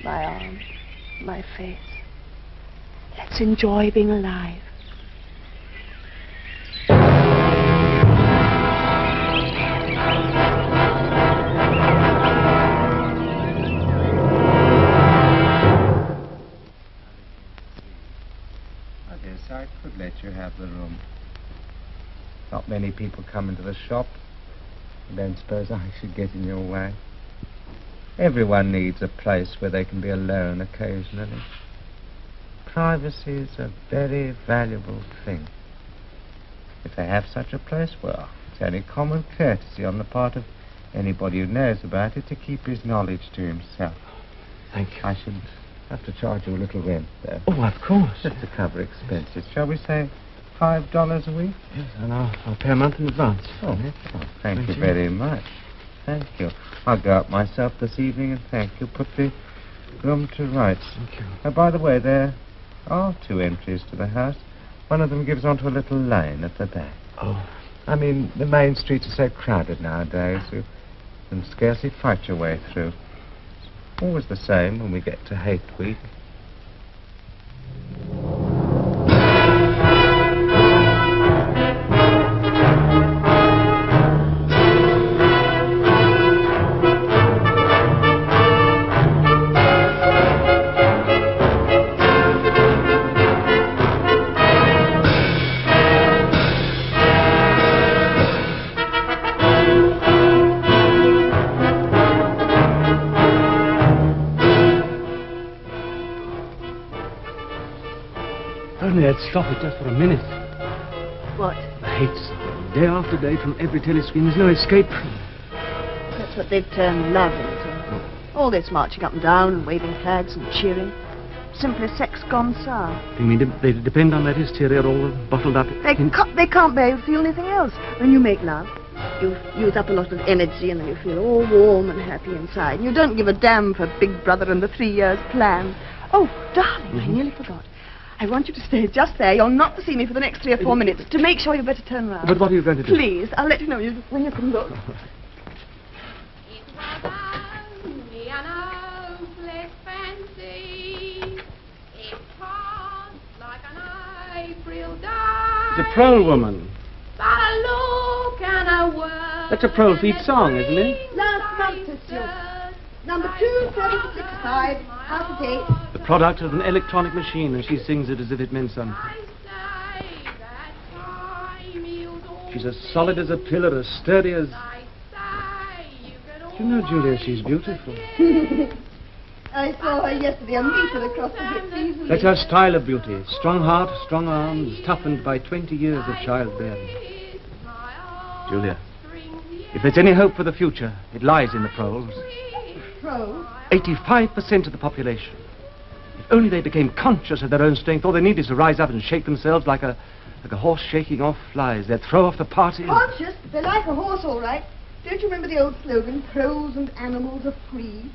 my arm, my face. Let's enjoy being alive.
I could let you have the room. Not many people come into the shop. I don't suppose I should get in your way. Everyone needs a place where they can be alone occasionally. Privacy is a very valuable thing. If they have such a place, well, it's only common courtesy on the part of anybody who knows about it to keep his knowledge to himself.
Thank you.
I should have to charge you a little rent, though.
Oh, of course.
Just to cover expenses. Shall we say $5 a week?
Yes, and I'll pay a month in advance.
Oh, well, thank you very much. Thank you. I'll go up myself this evening and thank you. Put the room to rights.
Thank you.
Oh, by the way, there are 2 entries to the house. One of them gives onto a little lane at the back.
Oh.
I mean, the main streets are so crowded nowadays, you can scarcely fight your way through. Always the same when we get to Hate Week.
Only I'd stop it just for a minute.
What?
The hate song. Day after day from every telescreen. There's no escape from it.
That's what they've turned love into. All this marching up and down and waving flags and cheering. Simply sex gone sour.
You mean they depend on that hysteria all bottled up?
They can't bear to feel anything else. When you make love, you use up a lot of energy and then you feel all warm and happy inside. You don't give a damn for Big Brother and the 3 years plan. Oh, darling, I nearly forgot. I want you to stay just there. You're not to see me for the next 3 or 4 minutes. To make sure you better turn round.
But what are you going to do?
Please, I'll let you know when you can look.
It's a prole woman.
That's
That's a prole feet song, isn't it?
Last month, sister. Number 2765, out of date.
The product of an electronic machine, and she sings it as if it meant something. She's as solid as a pillar, as sturdy as... You know, Julia, she's beautiful.
I saw her yesterday and meet her across the hips easily.
That's her style of beauty. Strong heart, strong arms, toughened by 20 years of childbearing. Julia, if there's any hope for the future, it lies in the proles.
Pro?
85% of the population. If only they became conscious of their own strength, all they need is to rise up and shake themselves like a horse shaking off flies. They'd throw off the party.
Conscious? They're like a horse, all right. Don't you remember the old slogan, pros and animals are free?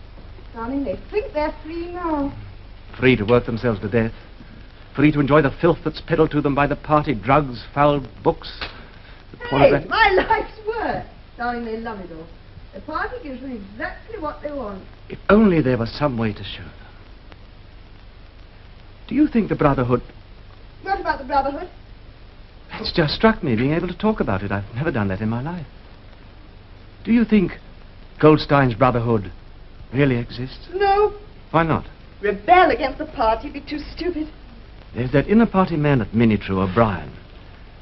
Darling, they think they're free now.
Free to work themselves to death. Free to enjoy the filth that's peddled to them by the party, drugs, foul books, the
Hey, my life's work. Darling, they love it all. The party gives them exactly what they want.
If only there was some way to show them. Do you think the Brotherhood...
What about the Brotherhood?
It's just struck me being able to talk about it. I've never done that in my life. Do you think Goldstein's Brotherhood really exists?
No.
Why not?
Rebel against the party, be too stupid.
There's that inner party man at Minitrue, O'Brien.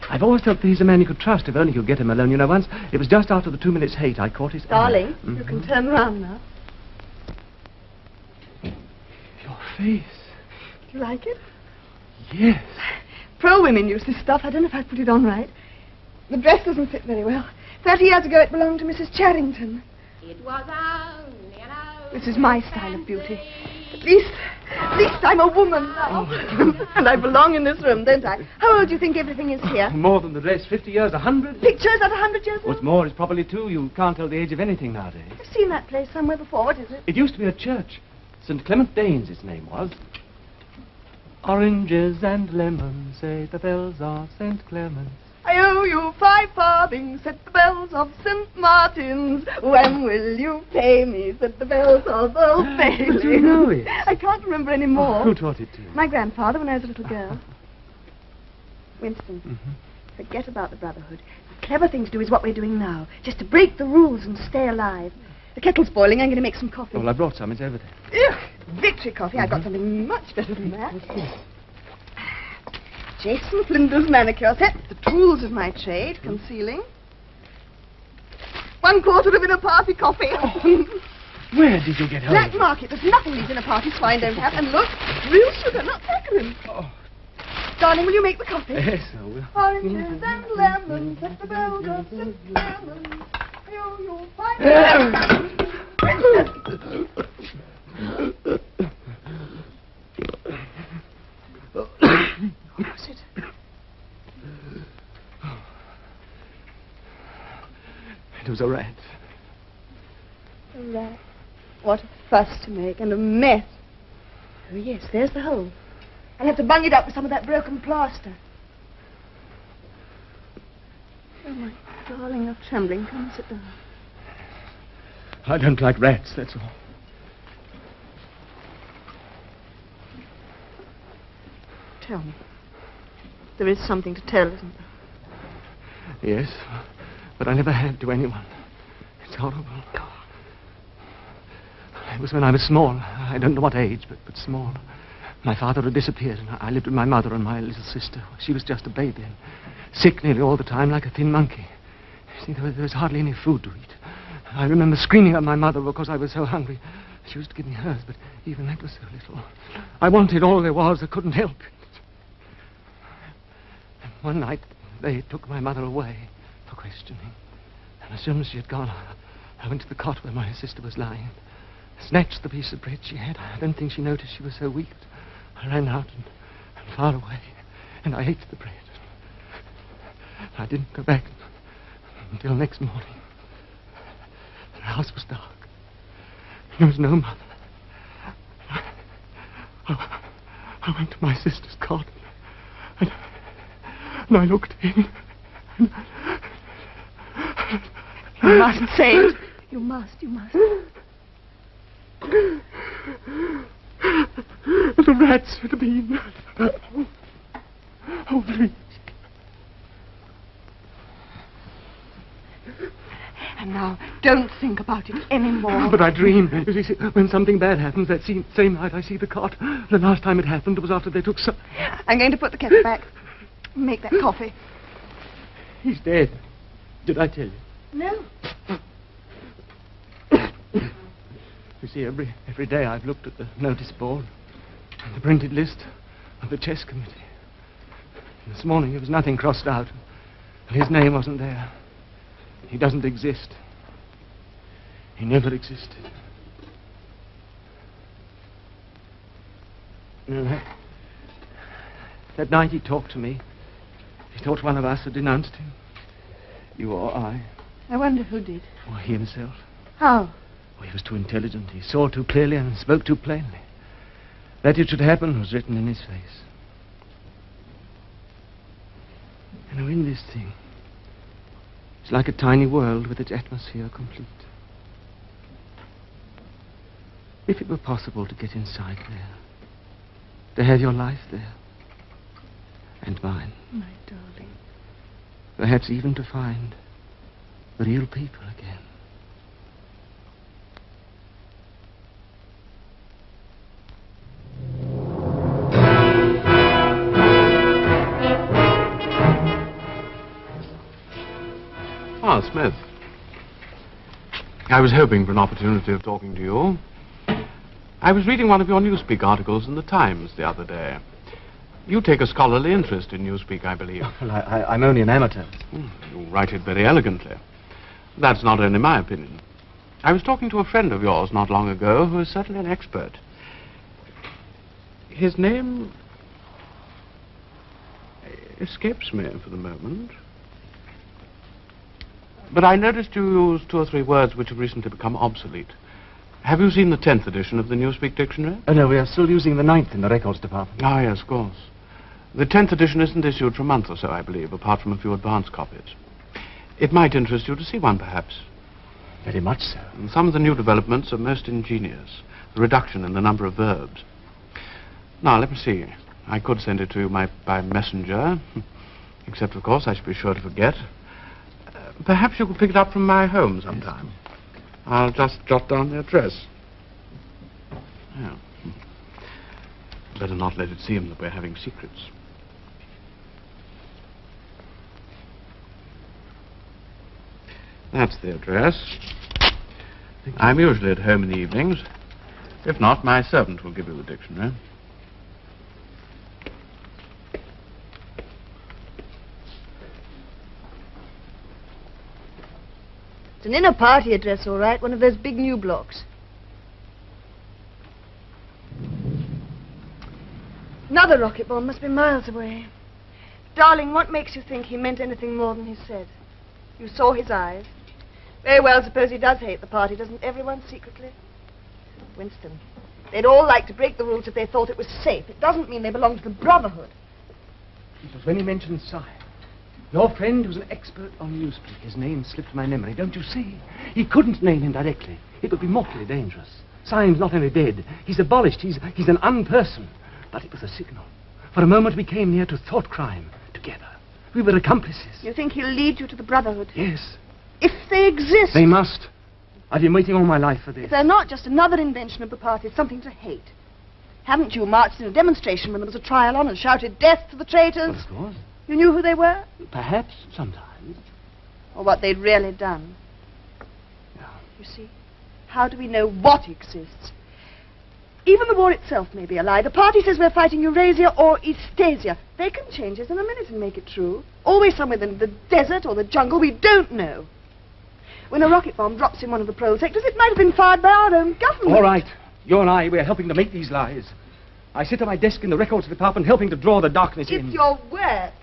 I've always felt that he's a man you could trust if only you get him alone. You know, once, it was just after the 2 minutes hate, I caught his eye.
Darling, you can turn round now.
Your face.
Do you like it?
Yes.
Pro-women use this stuff. I don't know if I put it on right. The dress doesn't fit very well. 30 years ago it belonged to Mrs. Charrington.
It was only an hour.
This is my style of beauty. At least I'm a woman now. And I belong in this room, don't I? How old do you think everything is here?
More than the dress. 50 years, 100.
Pictures at 100 years old?
What's more, it's probably 2. You can't tell the age of anything nowadays.
I've seen that place somewhere before. What is it?
It used to be a church. St. Clement Danes, its name was. Oranges and lemons, say the bells of St. Clement's.
I owe you 5 farthings, said the bells of St. Martin's. When will you pay me, said the bells of Old Bailey.
But you know it.
I can't remember any more.
Who taught it to you?
My grandfather when I was a little girl. Winston, forget about the Brotherhood. The clever thing to do is what we're doing now. Just to break the rules and stay alive. The kettle's boiling. I'm going to make some coffee.
Well, I brought some. It's over there.
Ugh, victory coffee. I've got something much better than that. Jason Flinders manicure set. The tools of my trade. Concealing. 1/4 of inner party coffee.
Where did you get hold
Black
of it?
market. There's nothing these inner party swine don't have. And look, real sugar, not saccharin. Darling, will you make the coffee?
Yes, I will.
Oranges and lemons at the bells of St. Clement's. You'll find What was it?
It was a rat.
A rat. What a fuss to make, and a mess. Oh, yes, there's the hole. I'll have to bung it up with some of that broken plaster. Oh, my darling, you're trembling. Come and sit down.
I don't like rats, that's all.
Tell me. There is something to tell, isn't there?
Yes, but I never had to anyone. It's horrible. It was when I was small. I don't know what age, but small. My father had disappeared, and I lived with my mother and my little sister. She was just a baby, and sick nearly all the time, like a thin monkey. See, there was hardly any food to eat. I remember screaming at my mother because I was so hungry. She used to give me hers, but even that was so little. I wanted all there was. I couldn't help it. And one night, they took my mother away for questioning. And as soon as she had gone, I went to the cot where my sister was lying. Snatched the piece of bread she had. I don't think she noticed she was so weak. I ran out and far away, and I ate the bread. I didn't go back until next morning. The house was dark. There was no mother. I went to my sister's cot, and I looked in.
You mustn't say it. You must.
The rats had been. Oh, please.
And now, don't think about it anymore.
But I dream. You see, when something bad happens, that same night I see the cot. The last time it happened was after they took some...
I'm going to put the kettle back. Make that coffee.
He's dead. Did I tell you?
No.
You see, every day I've looked at the notice board and the printed list of the chess committee. And this morning there was nothing crossed out. And his name wasn't there. He doesn't exist. He never existed. You know, that night he talked to me. He thought one of us had denounced him. You or I.
I wonder who did.
Or he himself.
How?
Oh, he was too intelligent. He saw too clearly and spoke too plainly. That it should happen was written in his face. You know, in this thing, it's like a tiny world with its atmosphere complete. If it were possible to get inside there, to have your life there, and mine.
My darling.
Perhaps even to find the real people again.
Ah, Smith. I was hoping for an opportunity of talking to you. I was reading one of your newspeak articles in the Times the other day.
You take a scholarly interest in Newspeak, I believe.
Well, I'm only an amateur.
You write it very elegantly. That's not only my opinion. I was talking to a friend of yours not long ago who is certainly an expert. His name escapes me for the moment. But I noticed you used 2 or 3 words which have recently become obsolete. Have you seen the 10th edition of the Newspeak Dictionary?
Oh, no, we are still using the 9th in the records department.
Ah, yes, of course. The 10th edition isn't issued for a month or so, I believe, apart from a few advance copies. It might interest you to see one, perhaps.
Very much so.
And some of the new developments are most ingenious. The reduction in the number of verbs. Now, let me see. I could send it to you by messenger, except, of course, I should be sure to forget. Perhaps you could pick it up from my home sometime. I'll just jot down the address. Yeah. Better not let it seem that we're having secrets. That's the address. I'm usually at home in the evenings. If not, my servant will give you the dictionary.
It's an inner party address, all right. One of those big new blocks. Another rocket bomb must be miles away. Darling, what makes you think he meant anything more than he said? You saw his eyes. Very well, suppose he does hate the party, doesn't everyone secretly? Winston, they'd all like to break the rules if they thought it was safe. It doesn't mean they belong to the Brotherhood.
It was when he mentioned Sy. Your friend was an expert on Newspeak. His name slipped my memory, don't you see? He couldn't name him directly. It would be mortally dangerous. Syme's not only dead, he's abolished, he's an unperson. But it was a signal. For a moment we came near to thought crime together. We were accomplices.
You think he'll lead you to the Brotherhood?
Yes.
If they exist.
They must. I've been waiting all my life for this.
If they're not just another invention of the party, something to hate. Haven't you marched in a demonstration when there was a trial on and shouted death to the traitors?
Of course.
You knew who they were?
Perhaps, sometimes.
Or what they'd really done.
Yeah.
You see, how do we know what exists? Even the war itself may be a lie. The party says we're fighting Eurasia or Eastasia. They can change it in a minute and make it true. Always somewhere in the desert or the jungle we don't know. When a rocket bomb drops in one of the prole sectors, it might have been fired by our own government.
All right. You and I, we're helping to make these lies. I sit at my desk in the records department helping to draw the darkness in.
It's your work.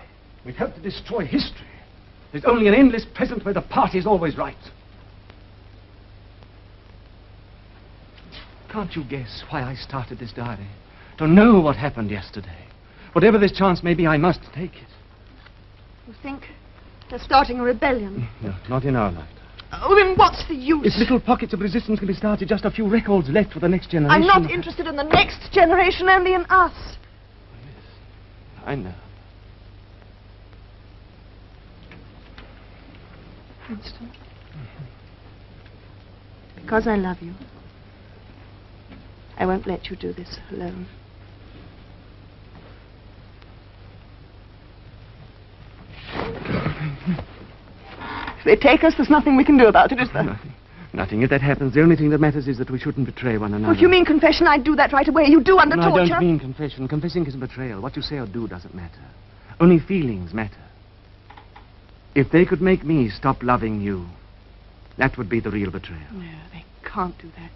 We've helped to destroy history. There's only an endless present where the party's always right. Can't you guess why I started this diary? To know what happened yesterday. Whatever this chance may be, I must take it.
You think they're starting a rebellion?
No, not in our lifetime.
Oh, then what's the use?
If little pockets of resistance can be started, just a few records left for the next generation.
I'm not interested in the next generation, only in us.
I know.
Winston. Because I love you, I won't let you do this alone. If they take us, there's nothing we can do about it, is there?
Nothing. Nothing. If that happens, the only thing that matters is that we shouldn't betray one another.
Well, if you mean confession, I'd do that right away. You do under torture.
I don't mean confession. Confessing isn't betrayal. What you say or do doesn't matter. Only feelings matter. If they could make me stop loving you, that would be the real betrayal.
No, they can't do that.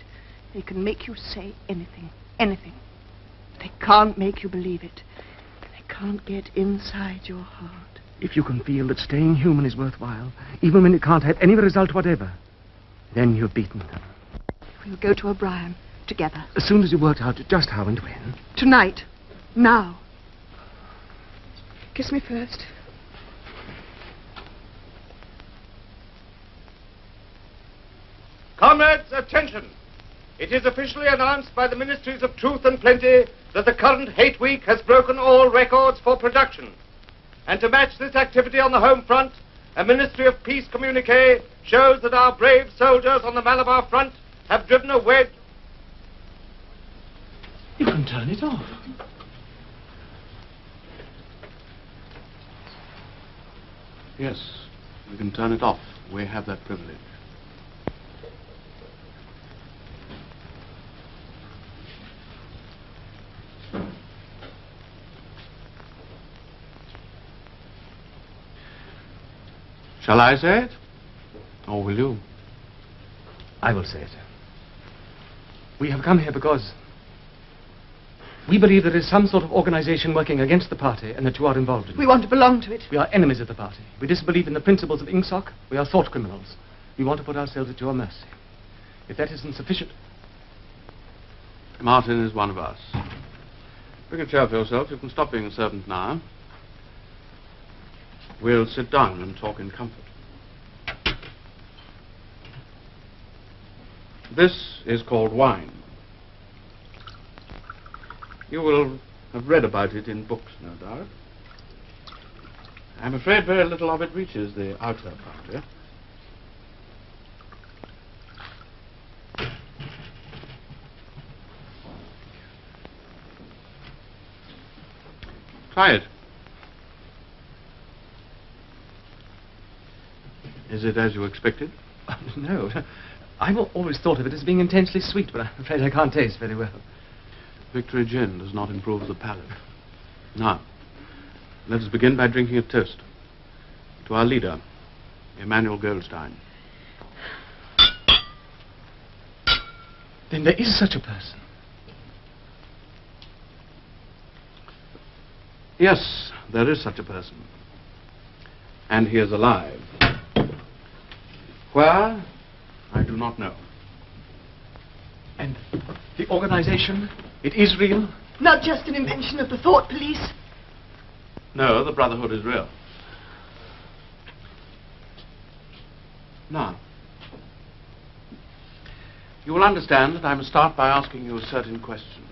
They can make you say anything. Anything. But they can't make you believe it. They can't get inside your heart.
If you can feel that staying human is worthwhile, even when it can't have any result whatever, then you've beaten them.
We'll go to O'Brien together.
As soon as you work out just how and when.
Tonight. Now. Kiss me first.
Comrades, attention! It is officially announced by the Ministries of Truth and Plenty that the current hate week has broken all records for production. And to match this activity on the home front, a Ministry of Peace communique shows that our brave soldiers on the Malabar front have driven a wedge.
You can turn it off.
Yes, we can turn it off. We have that privilege. Shall I say it? Or will you?
I will say it. We have come here because we believe there is some sort of organization working against the party and that you are involved in it.
We want to belong to it.
We are enemies of the party. We disbelieve in the principles of INGSOC. We are thought criminals. We want to put ourselves at your mercy. If that isn't sufficient...
Martin is one of us. Bring a chair for yourself. You can stop being a servant now. We'll sit down and talk in comfort. This is called wine. You will have read about it in books, no doubt. I'm afraid very little of it reaches the outer party. Try it. Is it as you expected?
No. I've always thought of it as being intensely sweet, but I'm afraid I can't taste very well.
Victory gin does not improve the palate. Now, let us begin by drinking a toast to our leader, Emmanuel Goldstein.
Then there is such a person.
Yes, there is such a person. And he is alive. Where? I do not know.
And the organization, it is real?
Not just an invention of the thought police.
No, the Brotherhood is real. Now, you will understand that I must start by asking you certain questions.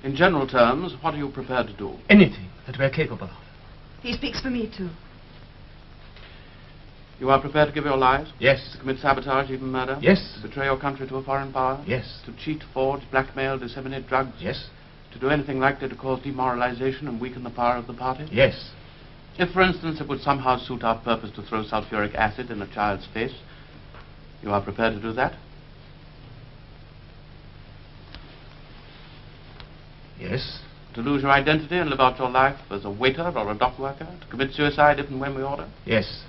In general terms, what are you prepared to do?
Anything that we're capable of.
He speaks for me, too.
You are prepared to give your lives?
Yes.
To commit sabotage, even murder?
Yes.
To betray your country to a foreign power?
Yes.
To cheat, forge, blackmail, disseminate drugs?
Yes.
To do anything likely to cause demoralization and weaken the power of the party?
Yes.
If, for instance, it would somehow suit our purpose to throw sulfuric acid in a child's face, you are prepared to do that?
Yes.
To lose your identity and live out your life as a waiter or a dock worker? To commit suicide if and when we order?
Yes.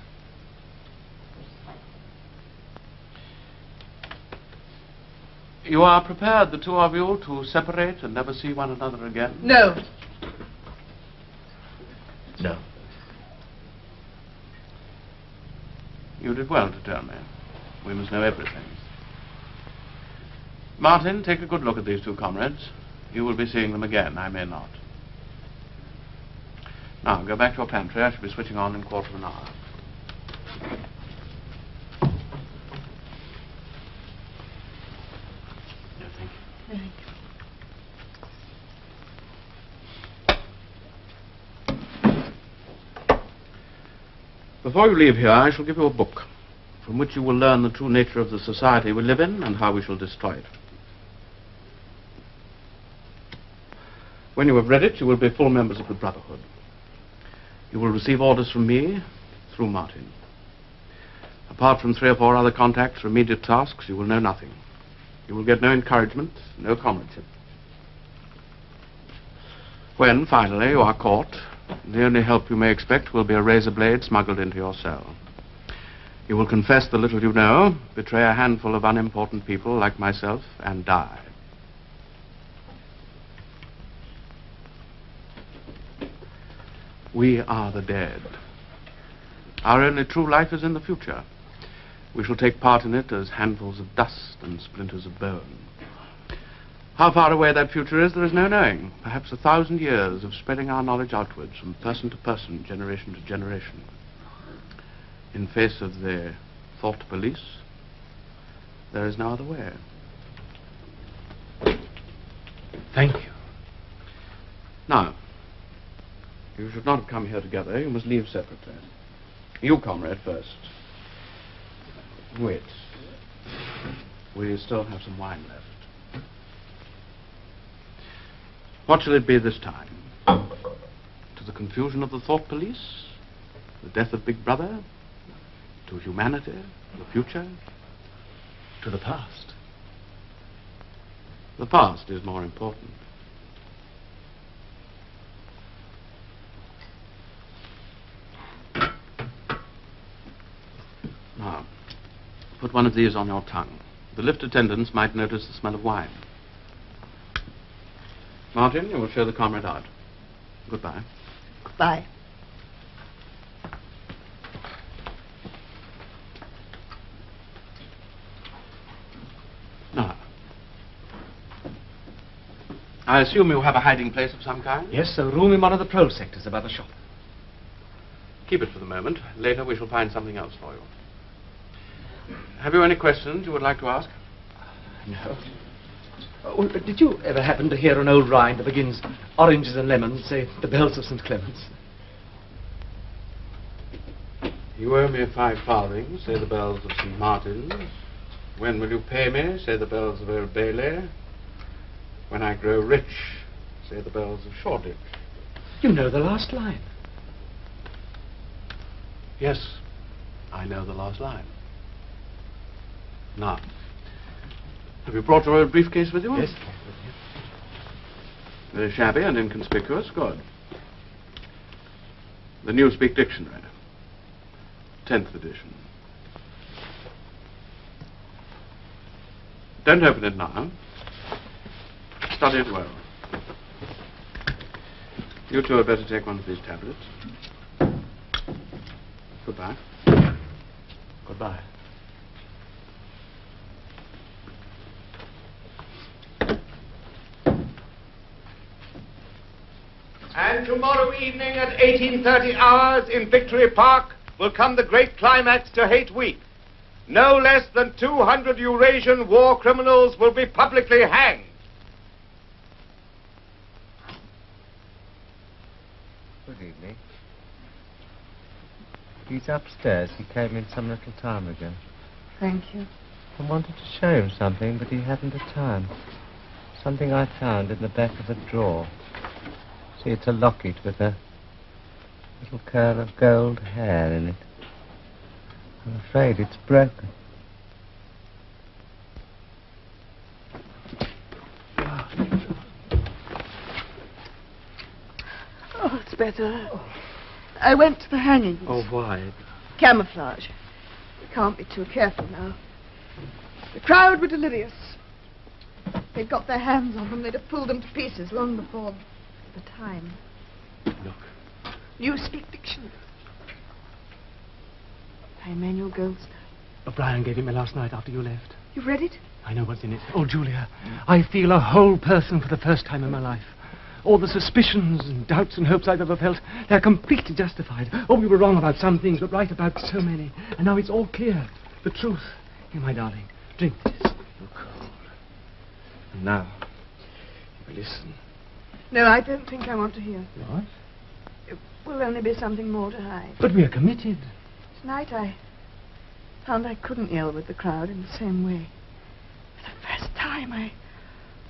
You are prepared, the two of you, to separate and never see one another again?
No.
No.
You did well to tell me. We must know everything. Martin, take a good look at these two comrades. You will be seeing them again. I may not. Now, go back to your pantry. I shall be switching on in a quarter of an hour.
No, thank you.
Thank you.
Before you leave here, I shall give you a book from which you will learn the true nature of the society we live in and how we shall destroy it. When you have read it, you will be full members of the Brotherhood. You will receive orders from me through Martin. Apart from 3 or 4 other contacts for immediate tasks, you will know nothing. You will get no encouragement, no comradeship. When, finally, you are caught, the only help you may expect will be a razor blade smuggled into your cell. You will confess the little you know, betray a handful of unimportant people like myself, and die. We are the dead. Our only true life is in the future. We shall take part in it as handfuls of dust and splinters of bone. How far away that future is, there is no knowing. Perhaps 1,000 years of spreading our knowledge outwards from person to person, generation to generation. In face of the thought police, there is no other way.
Thank you.
Now, you should not have come here together. You must leave separately. You, comrade, first. Wait. We still have some wine left. What shall it be this time? To the confusion of the thought police? The death of Big Brother? To humanity? The future?
To the past.
The past is more important. put one of these on your tongue. The lift attendants might notice the smell of wine. Martin, you will show the comrade out. Goodbye.
Goodbye.
Now, I assume you have a hiding place of some kind?
Yes, a room in one of the patrol sectors above the shop.
Keep it for the moment. Later we shall find something else for you. Have you any questions you would like to ask?
No. Oh, did you ever happen to hear an old rhyme that begins, oranges and lemons, say, the bells of St. Clement's?
You owe me 5 farthings, say the bells of St. Martin's. When will you pay me, say the bells of Old Bailey. When I grow rich, say the bells of Shoreditch.
You know the last line.
Yes, I know the last line. Now, have you brought your old briefcase with you?
Yes.
Very shabby and inconspicuous. Good. The Newspeak Dictionary. 10th edition. Don't open it now. Study it well. You two had better take one of these tablets. Goodbye.
Goodbye.
And tomorrow evening at 18:30 hours in Victory Park will come the great climax to Hate Week. No less than 200 Eurasian war criminals will be publicly hanged.
Good evening. He's upstairs. He came in some little time ago.
Thank you.
I wanted to show him something, but he hadn't the time. Something I found in the back of a drawer. See, it's a locket with a little curl of gold hair in it. I'm afraid it's broken.
Oh, it's better. I went to the hangings.
Oh, why?
Camouflage. You can't be too careful now. The crowd were delirious. They'd got their hands on them, they'd have pulled them to pieces long before the time.
Look.
Newspeak Dictionary. By Emmanuel Goldstein.
O'Brien gave it me last night after you left.
You've read it?
I know what's in it. Oh, Julia, I feel a whole person for the first time in my life. All the suspicions and doubts and hopes I've ever felt, they're completely justified. Oh, we were wrong about some things, but right about so many. And now it's all clear. The truth. Here, my darling, drink this. You're cold. And now, you listen.
No, I don't think I want to hear.
What?
It will only be something more to hide.
But we're committed.
Tonight I found I couldn't yell with the crowd in the same way. For the first time, I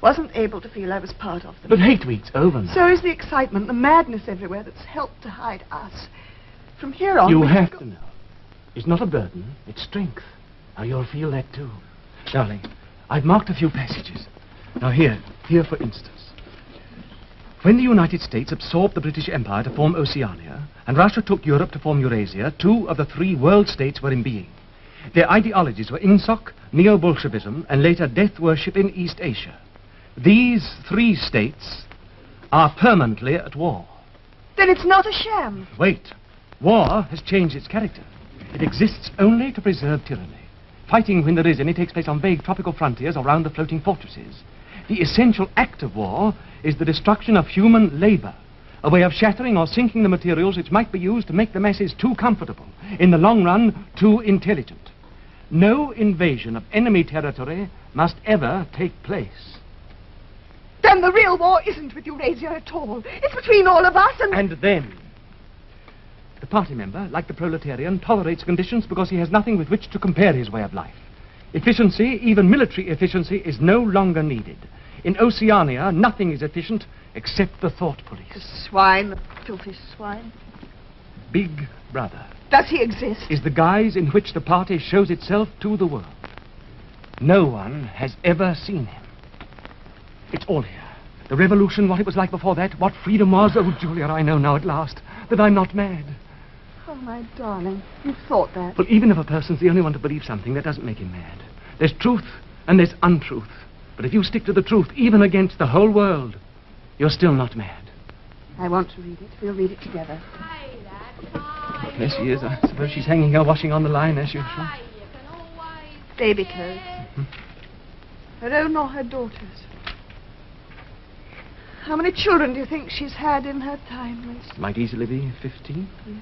wasn't able to feel I was part of them.
But Hate Week's over now.
So is the excitement, the madness everywhere that's helped to hide us. From here on...
You have to know. It's not a burden, it's strength. Now you'll feel that too. Darling, I've marked a few passages. Now here for instance. When the United States absorbed the British Empire to form Oceania, and Russia took Europe to form Eurasia, 2 of the 3 world states were in being. Their ideologies were INSOC, Neo-Bolshevism, and later death worship in East Asia. These 3 states are permanently at war.
Then it's not a sham.
Wait. War has changed its character. It exists only to preserve tyranny. Fighting, when there is any, takes place on vague tropical frontiers or round the floating fortresses. The essential act of war is the destruction of human labor, a way of shattering or sinking the materials which might be used to make the masses too comfortable, in the long run, too intelligent. No invasion of enemy territory must ever take place.
Then the real war isn't with Eurasia at all. It's between all of us and...
And them. The party member, like the proletarian, tolerates conditions because he has nothing with which to compare his way of life. Efficiency, even military efficiency, is no longer needed. In Oceania, nothing is efficient except the thought police.
The swine, the filthy swine.
Big Brother.
Does he exist?
Is the guise in which the party shows itself to the world. No one has ever seen him. It's all here. The revolution, what it was like before that, what freedom was. Oh, Julia, I know now at last that I'm not mad.
Oh, my darling, you've thought that.
Well, even if a person's the only one to believe something, that doesn't make him mad. There's truth and there's untruth. But if you stick to the truth, even against the whole world, you're still not mad.
I want to read it. We'll read it together.
There she is. I suppose she's hanging her washing on the line as usual.
Baby clothes. Her own or her daughter's. How many children do you think she's had in her time, Liz?
Might easily be 15.
Yes.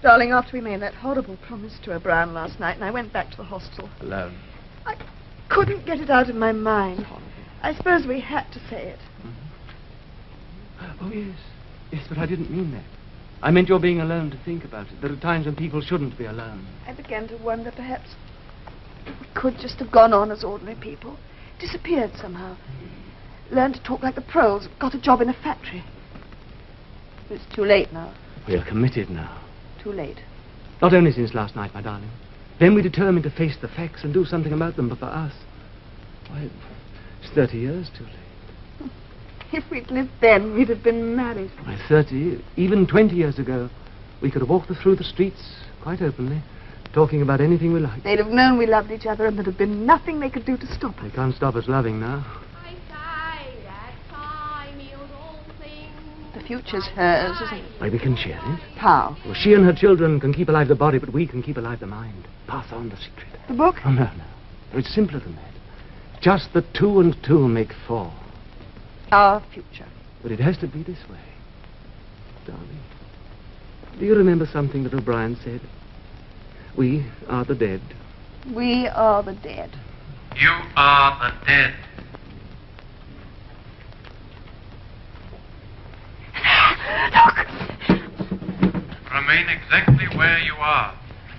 Darling, after we made that horrible promise to O'Brien last night, and I went back to the hostel,
Alone.
I couldn't get it out of my mind. I suppose we had to say it.
Oh, yes. Yes, but I didn't mean that. I meant your being alone to think about it. There are times when people shouldn't be alone.
I began to wonder perhaps we could just have gone on as ordinary people. Disappeared somehow. Learned to talk like the pros. Got a job in a factory. But it's too late now.
We're committed now.
Too late.
Not only since last night, my darling. Then we determined to face the facts and do something about them. But for us, why, it's 30 years too late.
If we'd lived then, we'd have been married.
Why, 30, even 20 years ago, we could have walked through the streets quite openly, talking about anything we liked.
They'd have known we loved each other, and there'd have been nothing they could do to stop us.
They can't stop us loving now.
The future's hers, isn't it?
Why, we can share it.
How?
Well, she and her children can keep alive the body, but we can keep alive the mind. Pass on the secret.
The book?
Oh, no. It's simpler than that. Just that 2 and 2 make 4.
Our future.
But it has to be this way. Darling, do you remember something that O'Brien said? We are the dead.
We are the dead.
You are the dead.
Look!
Remain exactly where you are.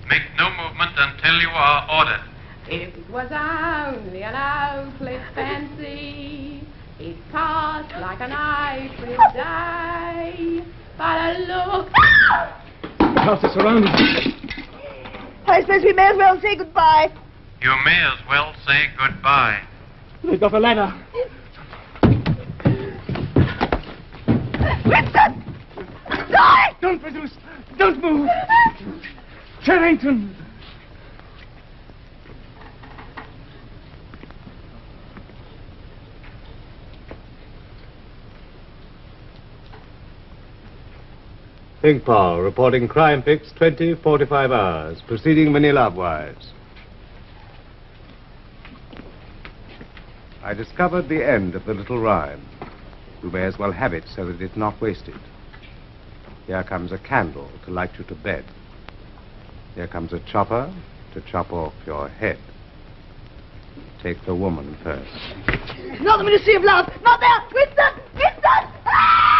Make no movement until you are ordered.
If it was only an hopeless fancy, it passed like a night with day. But a look...
The house is surrounded.
I suppose we may as well say goodbye.
You may as well say goodbye.
They've got a ladder.
Winston! Die!
Don't produce! Don't move! Charrington!
Pink Paul, reporting crime fix 20:45 hours. Proceeding Manila upwards. I discovered the end of the little rhyme. You may as well have it so that it's not wasted. Here comes a candle to light you to bed. Here comes a chopper to chop off your head. Take the woman first.
Not the Ministry of Love! Not there! Winston! Winston! Ah!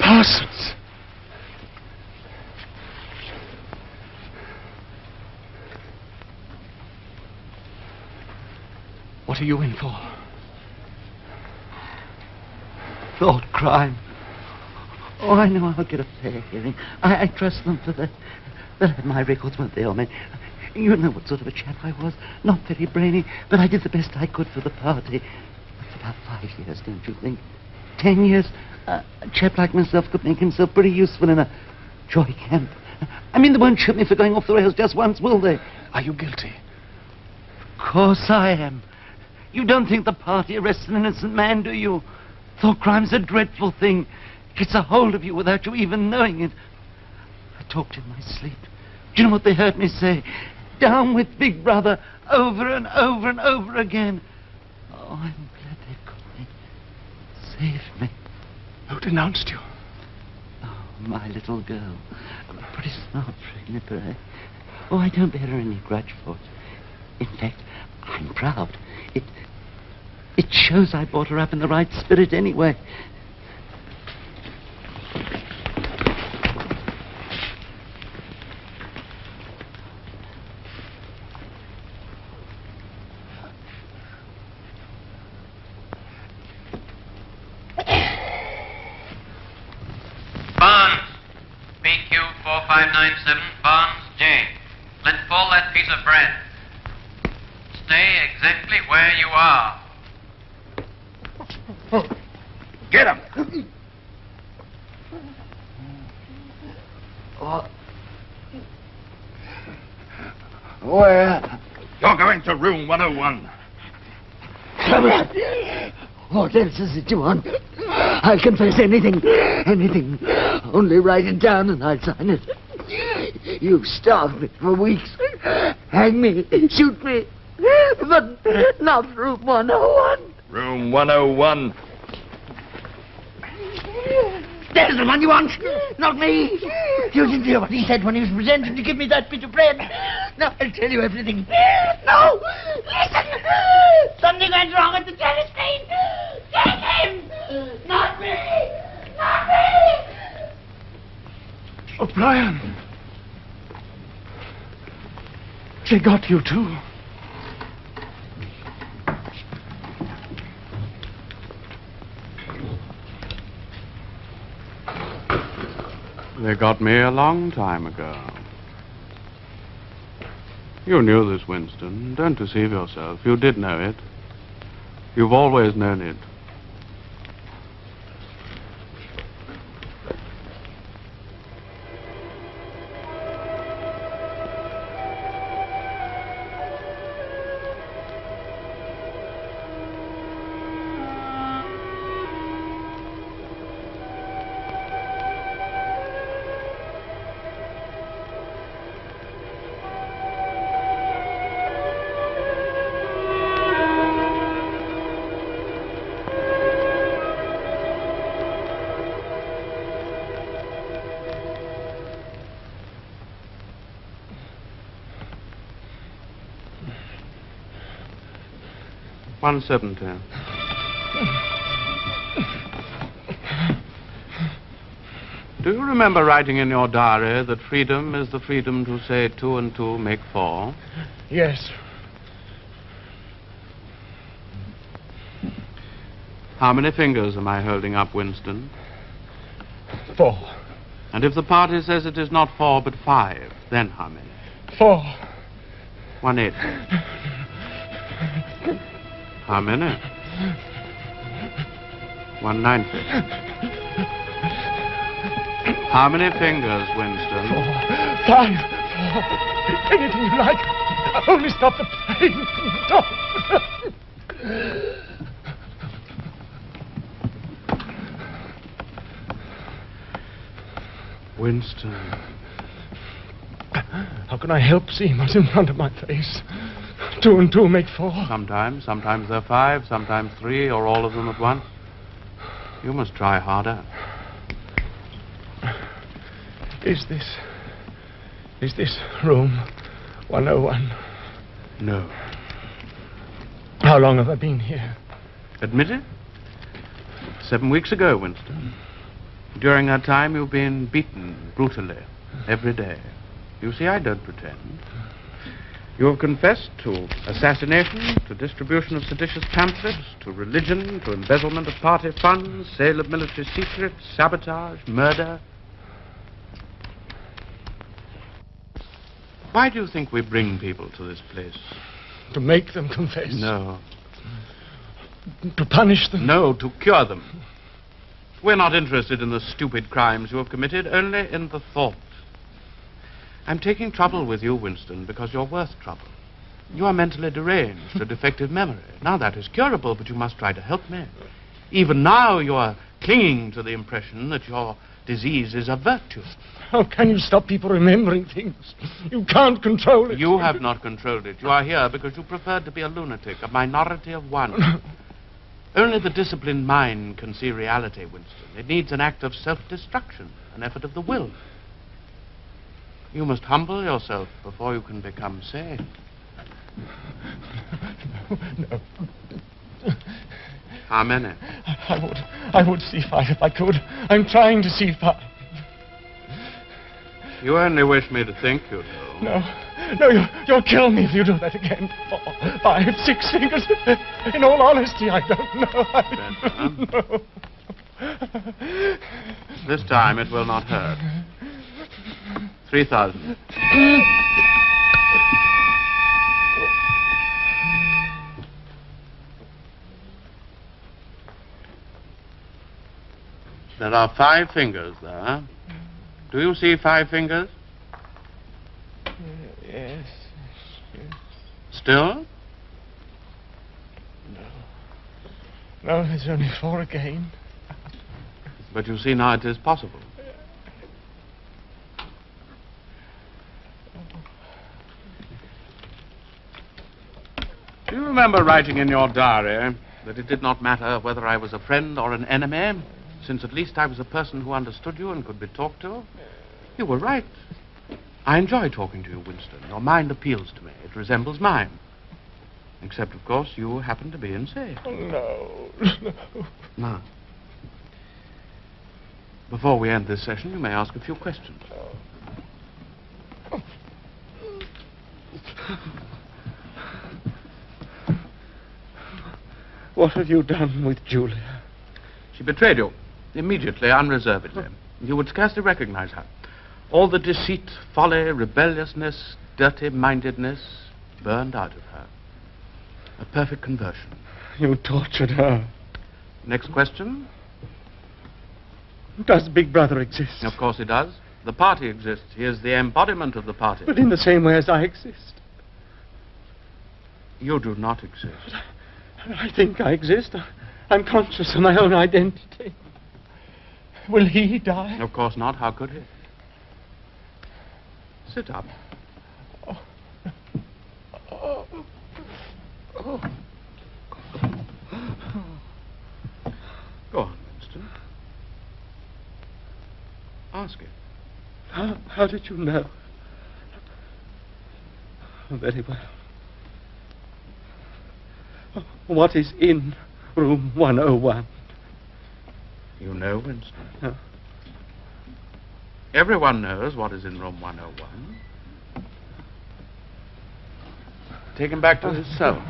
Parsons! What are you in for?
Thought crime. Oh, I know I'll get a fair hearing. I trust them for that. They'll have my records, won't they, old man? You know what sort of a chap I was. Not very brainy, but I did the best I could for the party. That's about 5 years, don't you think? 10 years? A chap like myself could make himself pretty useful in a joy camp. I mean, they won't shoot me for going off the rails just once, will they?
Are you guilty?
Of course I am. You don't think the party arrests an innocent man, do you? Thought crime's a dreadful thing. Gets a hold of you without you even knowing it. I talked in my sleep. Do you know what they heard me say? Down with Big Brother, over and over and over again. Oh, I'm glad they've got me. Saved me.
Who denounced you?
Oh, my little girl. Pretty smart for a nipper, eh? Oh, I don't bear her any grudge for it. In fact, I'm proud. It shows I brought her up in the right spirit anyway.
Barnes, PQ 4597, Barnes J. Let fall that piece of bread. Stay exactly where you are.
Get him! Where?
You're going to room 101.
Comrade! What else is it you want? I'll confess anything. Anything. Only write it down and I'll sign it. You've starved me for weeks. Hang me. Shoot me. But not room 101.
Room 101.
There's the one you want. Not me. You didn't hear what he said when he was pretending to give me that bit of bread. Now I'll tell you everything. No! Listen! Something went wrong at the telescreen. Get him! Not me! Not me!
O'Brien. They got you too.
They got me a long time ago. You knew this, Winston. Don't deceive yourself. You did know it. You've always known it. $1.70. Do you remember writing in your diary that freedom is the freedom to say 2 and 2 make 4?
Yes.
How many fingers am I holding up, Winston?
4.
And if the party says it is not 4 but 5, then how many?
4.
1/8. How many? 1/90. How many fingers, Winston?
4. 5. 4. Anything you like. Only stop the pain. Stop.
Winston.
How can I help seeing what's in front of my face? 2 and 2 make 4.
Sometimes they're 5, sometimes 3, or all of them at once. You must try harder.
Is this room 101?
No.
How long have I been here?
Admit it? 7 weeks ago, Winston. During that time, you've been beaten brutally every day. You see, I don't pretend. You have confessed to assassination, to distribution of seditious pamphlets, to religion, to embezzlement of party funds, sale of military secrets, sabotage, murder. Why do you think we bring people to this place?
To make them confess?
No.
To punish them?
No, to cure them. We're not interested in the stupid crimes you have committed, only in the thought. I'm taking trouble with you, Winston, because you're worth trouble. You are mentally deranged, a defective memory. Now, that is curable, but you must try to help me. Even now, you are clinging to the impression that your disease is a virtue.
How can you stop people remembering things? You can't control it.
You have not controlled it. You are here because you preferred to be a lunatic, a minority of one. Only the disciplined mind can see reality, Winston. It needs an act of self-destruction, an effort of the will. You must humble yourself before you can become sane.
No.
How many?
I would see 5 if I could. I'm trying to see 5.
You only wish me to think you do.
No, you'll kill me if you do that again. 4, 5, 6 fingers. In all honesty, I don't know. I don't know.
This time it will not hurt. 3,000. There are 5 fingers there. Do you see 5 fingers?
Yes.
Still?
No, there's only 4 again.
But you see now it is possible. Do you remember writing in your diary that it did not matter whether I was a friend or an enemy, since at least I was a person who understood you and could be talked to? You were right. I enjoy talking to you, Winston. Your mind appeals to me. It resembles mine. Except, of course, you happen to be insane.
No.
Now, before we end this session, you may ask a few questions.
What have you done with Julia?
She betrayed you, immediately, unreservedly. You would scarcely recognize her. All the deceit, folly, rebelliousness, dirty-mindedness burned out of her. A perfect conversion.
You tortured her.
Next question?
Does Big Brother exist?
Of course he does. The party exists. He is the embodiment of the party.
But in the same way as I exist.
You do not exist.
I think I exist. I'm conscious of my own identity. Will he die?
Of course not. How could he? Sit up. Go on, Winston. Ask it.
How did you know? Very well. What is in room 101?
You know, Winston.
No.
Everyone knows what is in room 101. Take him back to his cell.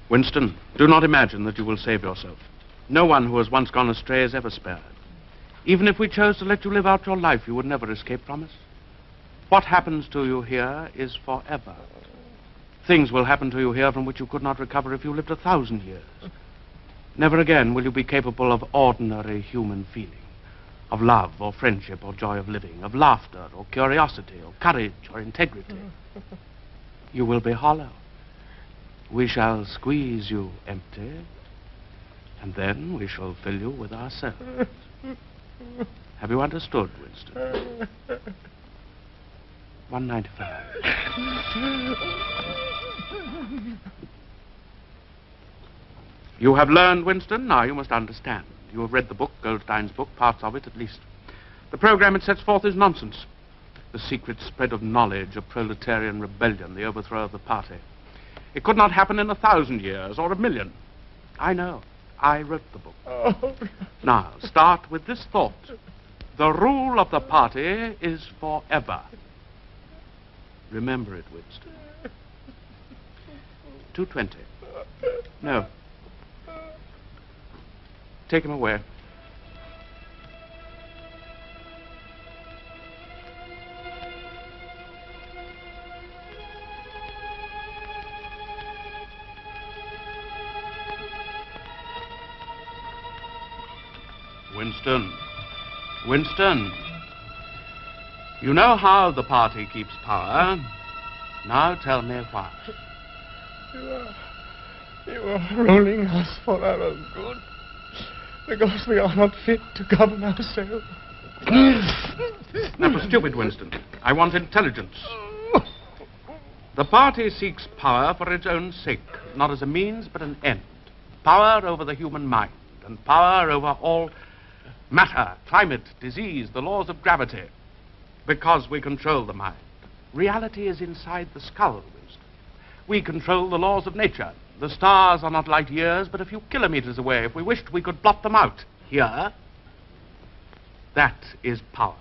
Winston, do not imagine that you will save yourself. No one who has once gone astray is ever spared. Even if we chose to let you live out your life, you would never escape from us. What happens to you here is forever. Things will happen to you here from which you could not recover if you lived 1,000 years. Never again will you be capable of ordinary human feeling, of love or friendship or joy of living, of laughter or curiosity or courage or integrity. You will be hollow. We shall squeeze you empty, and then we shall fill you with ourselves. Have you understood, Winston? 195. You have learned, Winston. Now you must understand. You have read the book, Goldstein's book, parts of it at least. The program it sets forth is nonsense. The secret spread of knowledge, of proletarian rebellion, the overthrow of the party. It could not happen in 1,000 years or 1,000,000. I know. I wrote the book. Now, start with this thought. The rule of the party is forever. Remember it, Winston. 220. No. Take him away. Winston. Winston. You know how the party keeps power. Now tell me why.
You are ruling us for our own good, because we are not fit to govern ourselves.
That was stupid, Winston. I want intelligence. The party seeks power for its own sake, not as a means but an end. Power over the human mind, and power over all Matter, climate, disease, the laws of gravity. Because we control the mind. Reality is inside the skull, Winston. We control the laws of nature. The stars are not light years, but a few kilometers away. If we wished, we could blot them out. Here, that is power.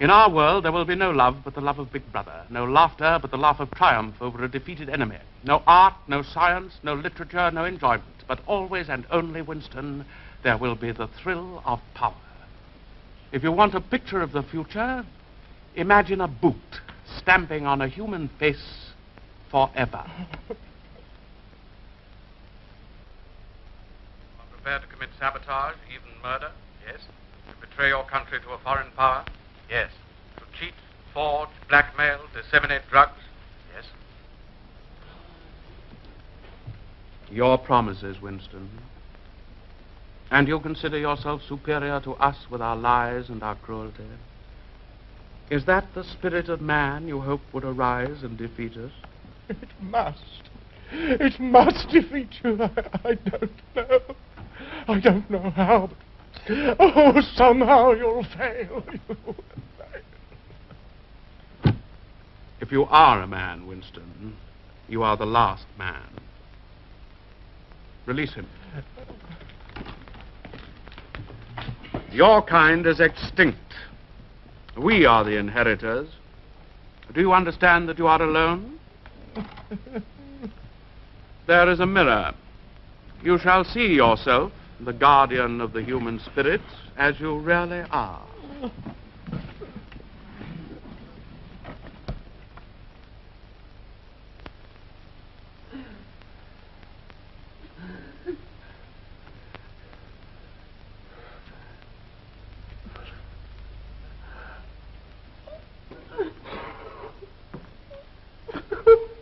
In our world, there will be no love but the love of Big Brother, no laughter but the laugh of triumph over a defeated enemy, no art, no science, no literature, no enjoyment, but always and only, Winston, there will be the thrill of power. If you want a picture of the future, imagine a boot stamping on a human face forever. Prepared to commit sabotage, even murder? Yes. To betray your country to a foreign power? Yes. To cheat, forge, blackmail, disseminate drugs? Yes. Your promises, Winston. And you consider yourself superior to us with our lies and our cruelty? Is that the spirit of man you hope would arise and defeat us?
It must. It must defeat you. I don't know. I don't know how, but oh, somehow you'll fail.
If you are a man, Winston, you are the last man. Release him. Your kind is extinct. We are the inheritors. Do you understand that you are alone? There is a mirror. You shall see yourself, the guardian of the human spirit, as you really are.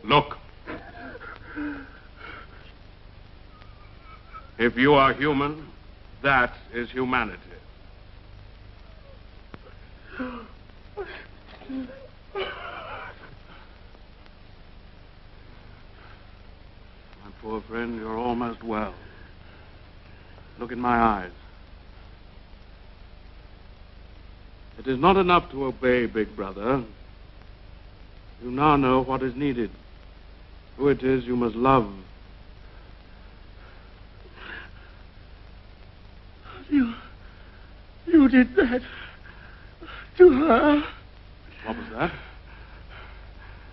Look. If you are human, that is humanity. My poor friend, you're almost well. Look in my eyes. It is not enough to obey Big Brother. You now know what is needed. Who it is you must love.
You did that to her.
What was that?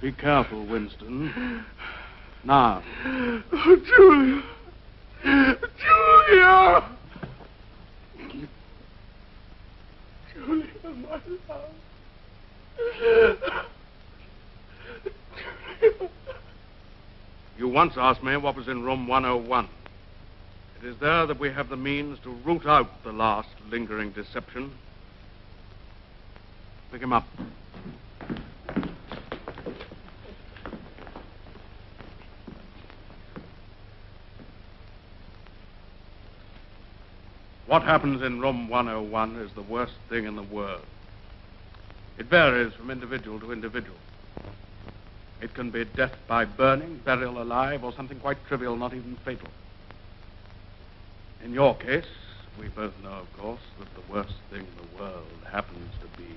Be careful, Winston. Now.
Oh, Julia. Julia! Julia, my love.
You once asked me what was in room 101. It is there that we have the means to root out the last lingering deception. Pick him up. What happens in room 101 is the worst thing in the world. It varies from individual to individual. It can be death by burning, burial alive, or something quite trivial, not even fatal. In your case, we both know, of course, that the worst thing in the world happens to be...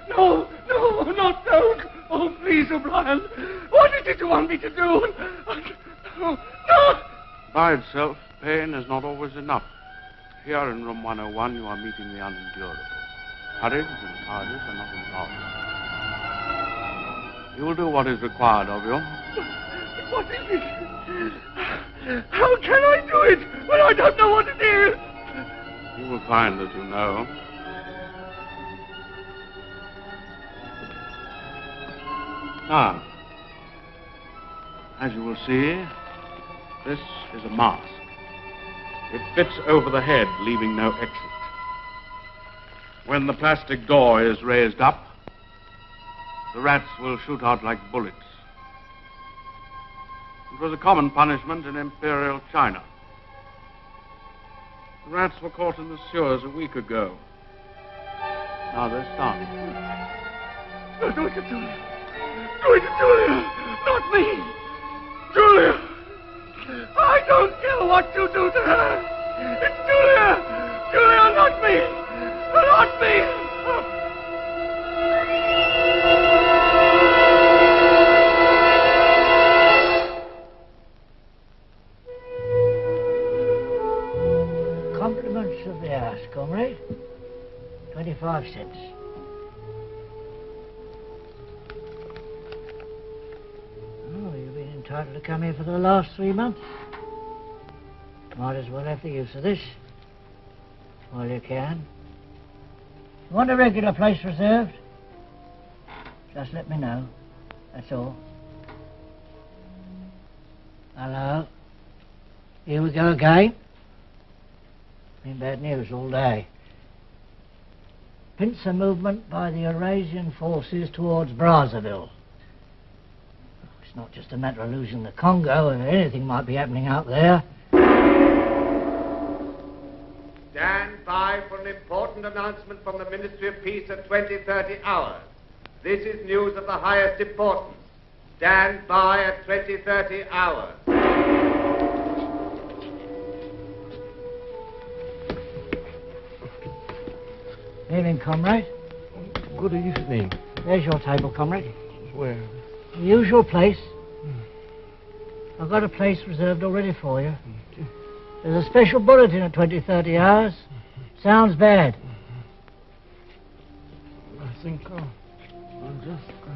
No, not don't. Oh, please, O'Brien. What is it you want me to do? No.
By itself, pain is not always enough. Here in room 101, you are meeting the unendurable. Courage and cowardice are not involved. You will do what is required of you.
What is it? How can I do it when I don't know what it is?
You will find that you know. Now, as you will see, this is a mask. It fits over the head, leaving no exit. When the plastic door is raised up, the rats will shoot out like bullets. It was a common punishment in Imperial China. The rats were caught in the sewers a week ago. Now they're starving.
Do it to Julia. Do it to Julia. Not me.
Julia! I don't care what you do to her! It's Julia! Julia, not me! Not me!
Compliments of the house, comrade. 25 cents. Oh, you've been entitled to come here for the last 3 months. Might as well have the use of this while you can. You want a regular place reserved? Just let me know. That's all. Hello. Here we go again. Been bad news all day. Pincer movement by the Eurasian forces towards Brazzaville. It's not just a matter of losing the Congo, and anything might be happening out there.
Stand by for an important announcement from the Ministry of Peace at 20:30 hours. This is news of the highest importance. Stand by at 20:30 hours.
Evening, comrade.
Good evening.
There's your table, comrade.
Where?
The usual place. I've got a place reserved already for you. There's a special bulletin at 20:30 hours. Sounds bad.
I think I'll just go.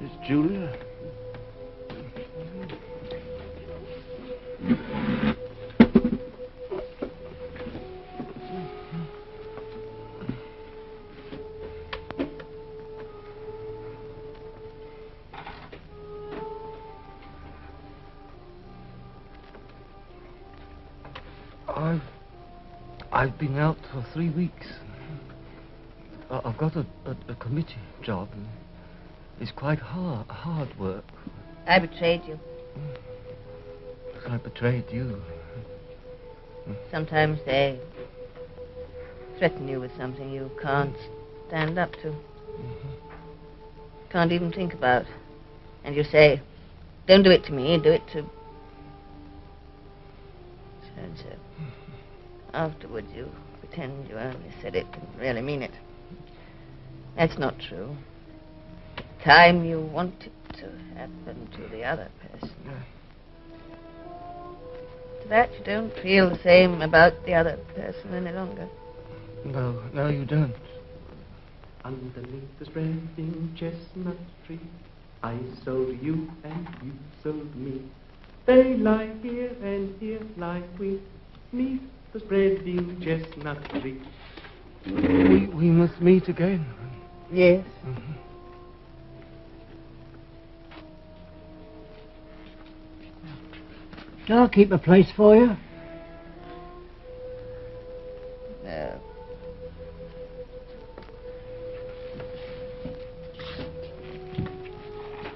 It's Julia. I've been out for 3 weeks. I've got a committee job. And it's quite hard work.
I betrayed you.
I betrayed you.
Sometimes they threaten you with something you can't stand up to. Can't even think about. And you say, don't do it to me, do it to so-and-so. Afterwards you pretend you only said it, didn't really mean it. That's not true. The time you want it to happen to the other person. To that you don't feel the same about the other person any longer.
No, you don't.
Underneath the spreading chestnut tree, I sold you and you sold me. They lie here and here lie we, 'neath the spreading chestnut tree.
We must meet again.
Yes.
Shall I keep a place for you?
No.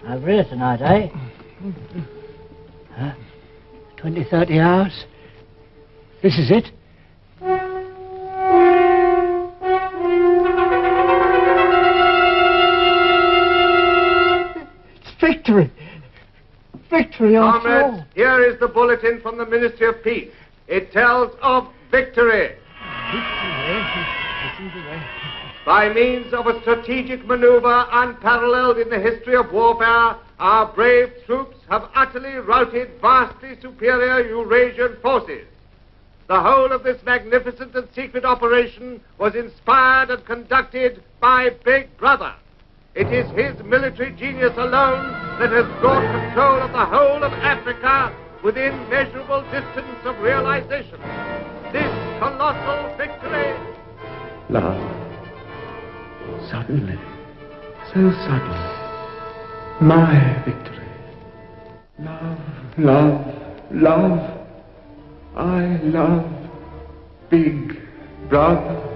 Over here tonight, eh? 20-30 hours. This is it. It's victory. Victory after all.
Comrades, here is the bulletin from the Ministry of Peace. It tells of victory. By means of a strategic maneuver unparalleled in the history of warfare, our brave troops have utterly routed vastly superior Eurasian forces. The whole of this magnificent and secret operation was inspired and conducted by Big Brother. It is his military genius alone that has brought control of the whole of Africa within measurable distance of realization. This colossal victory...
Love. Suddenly. So suddenly. My victory. Love, love, love. I love Big Brother.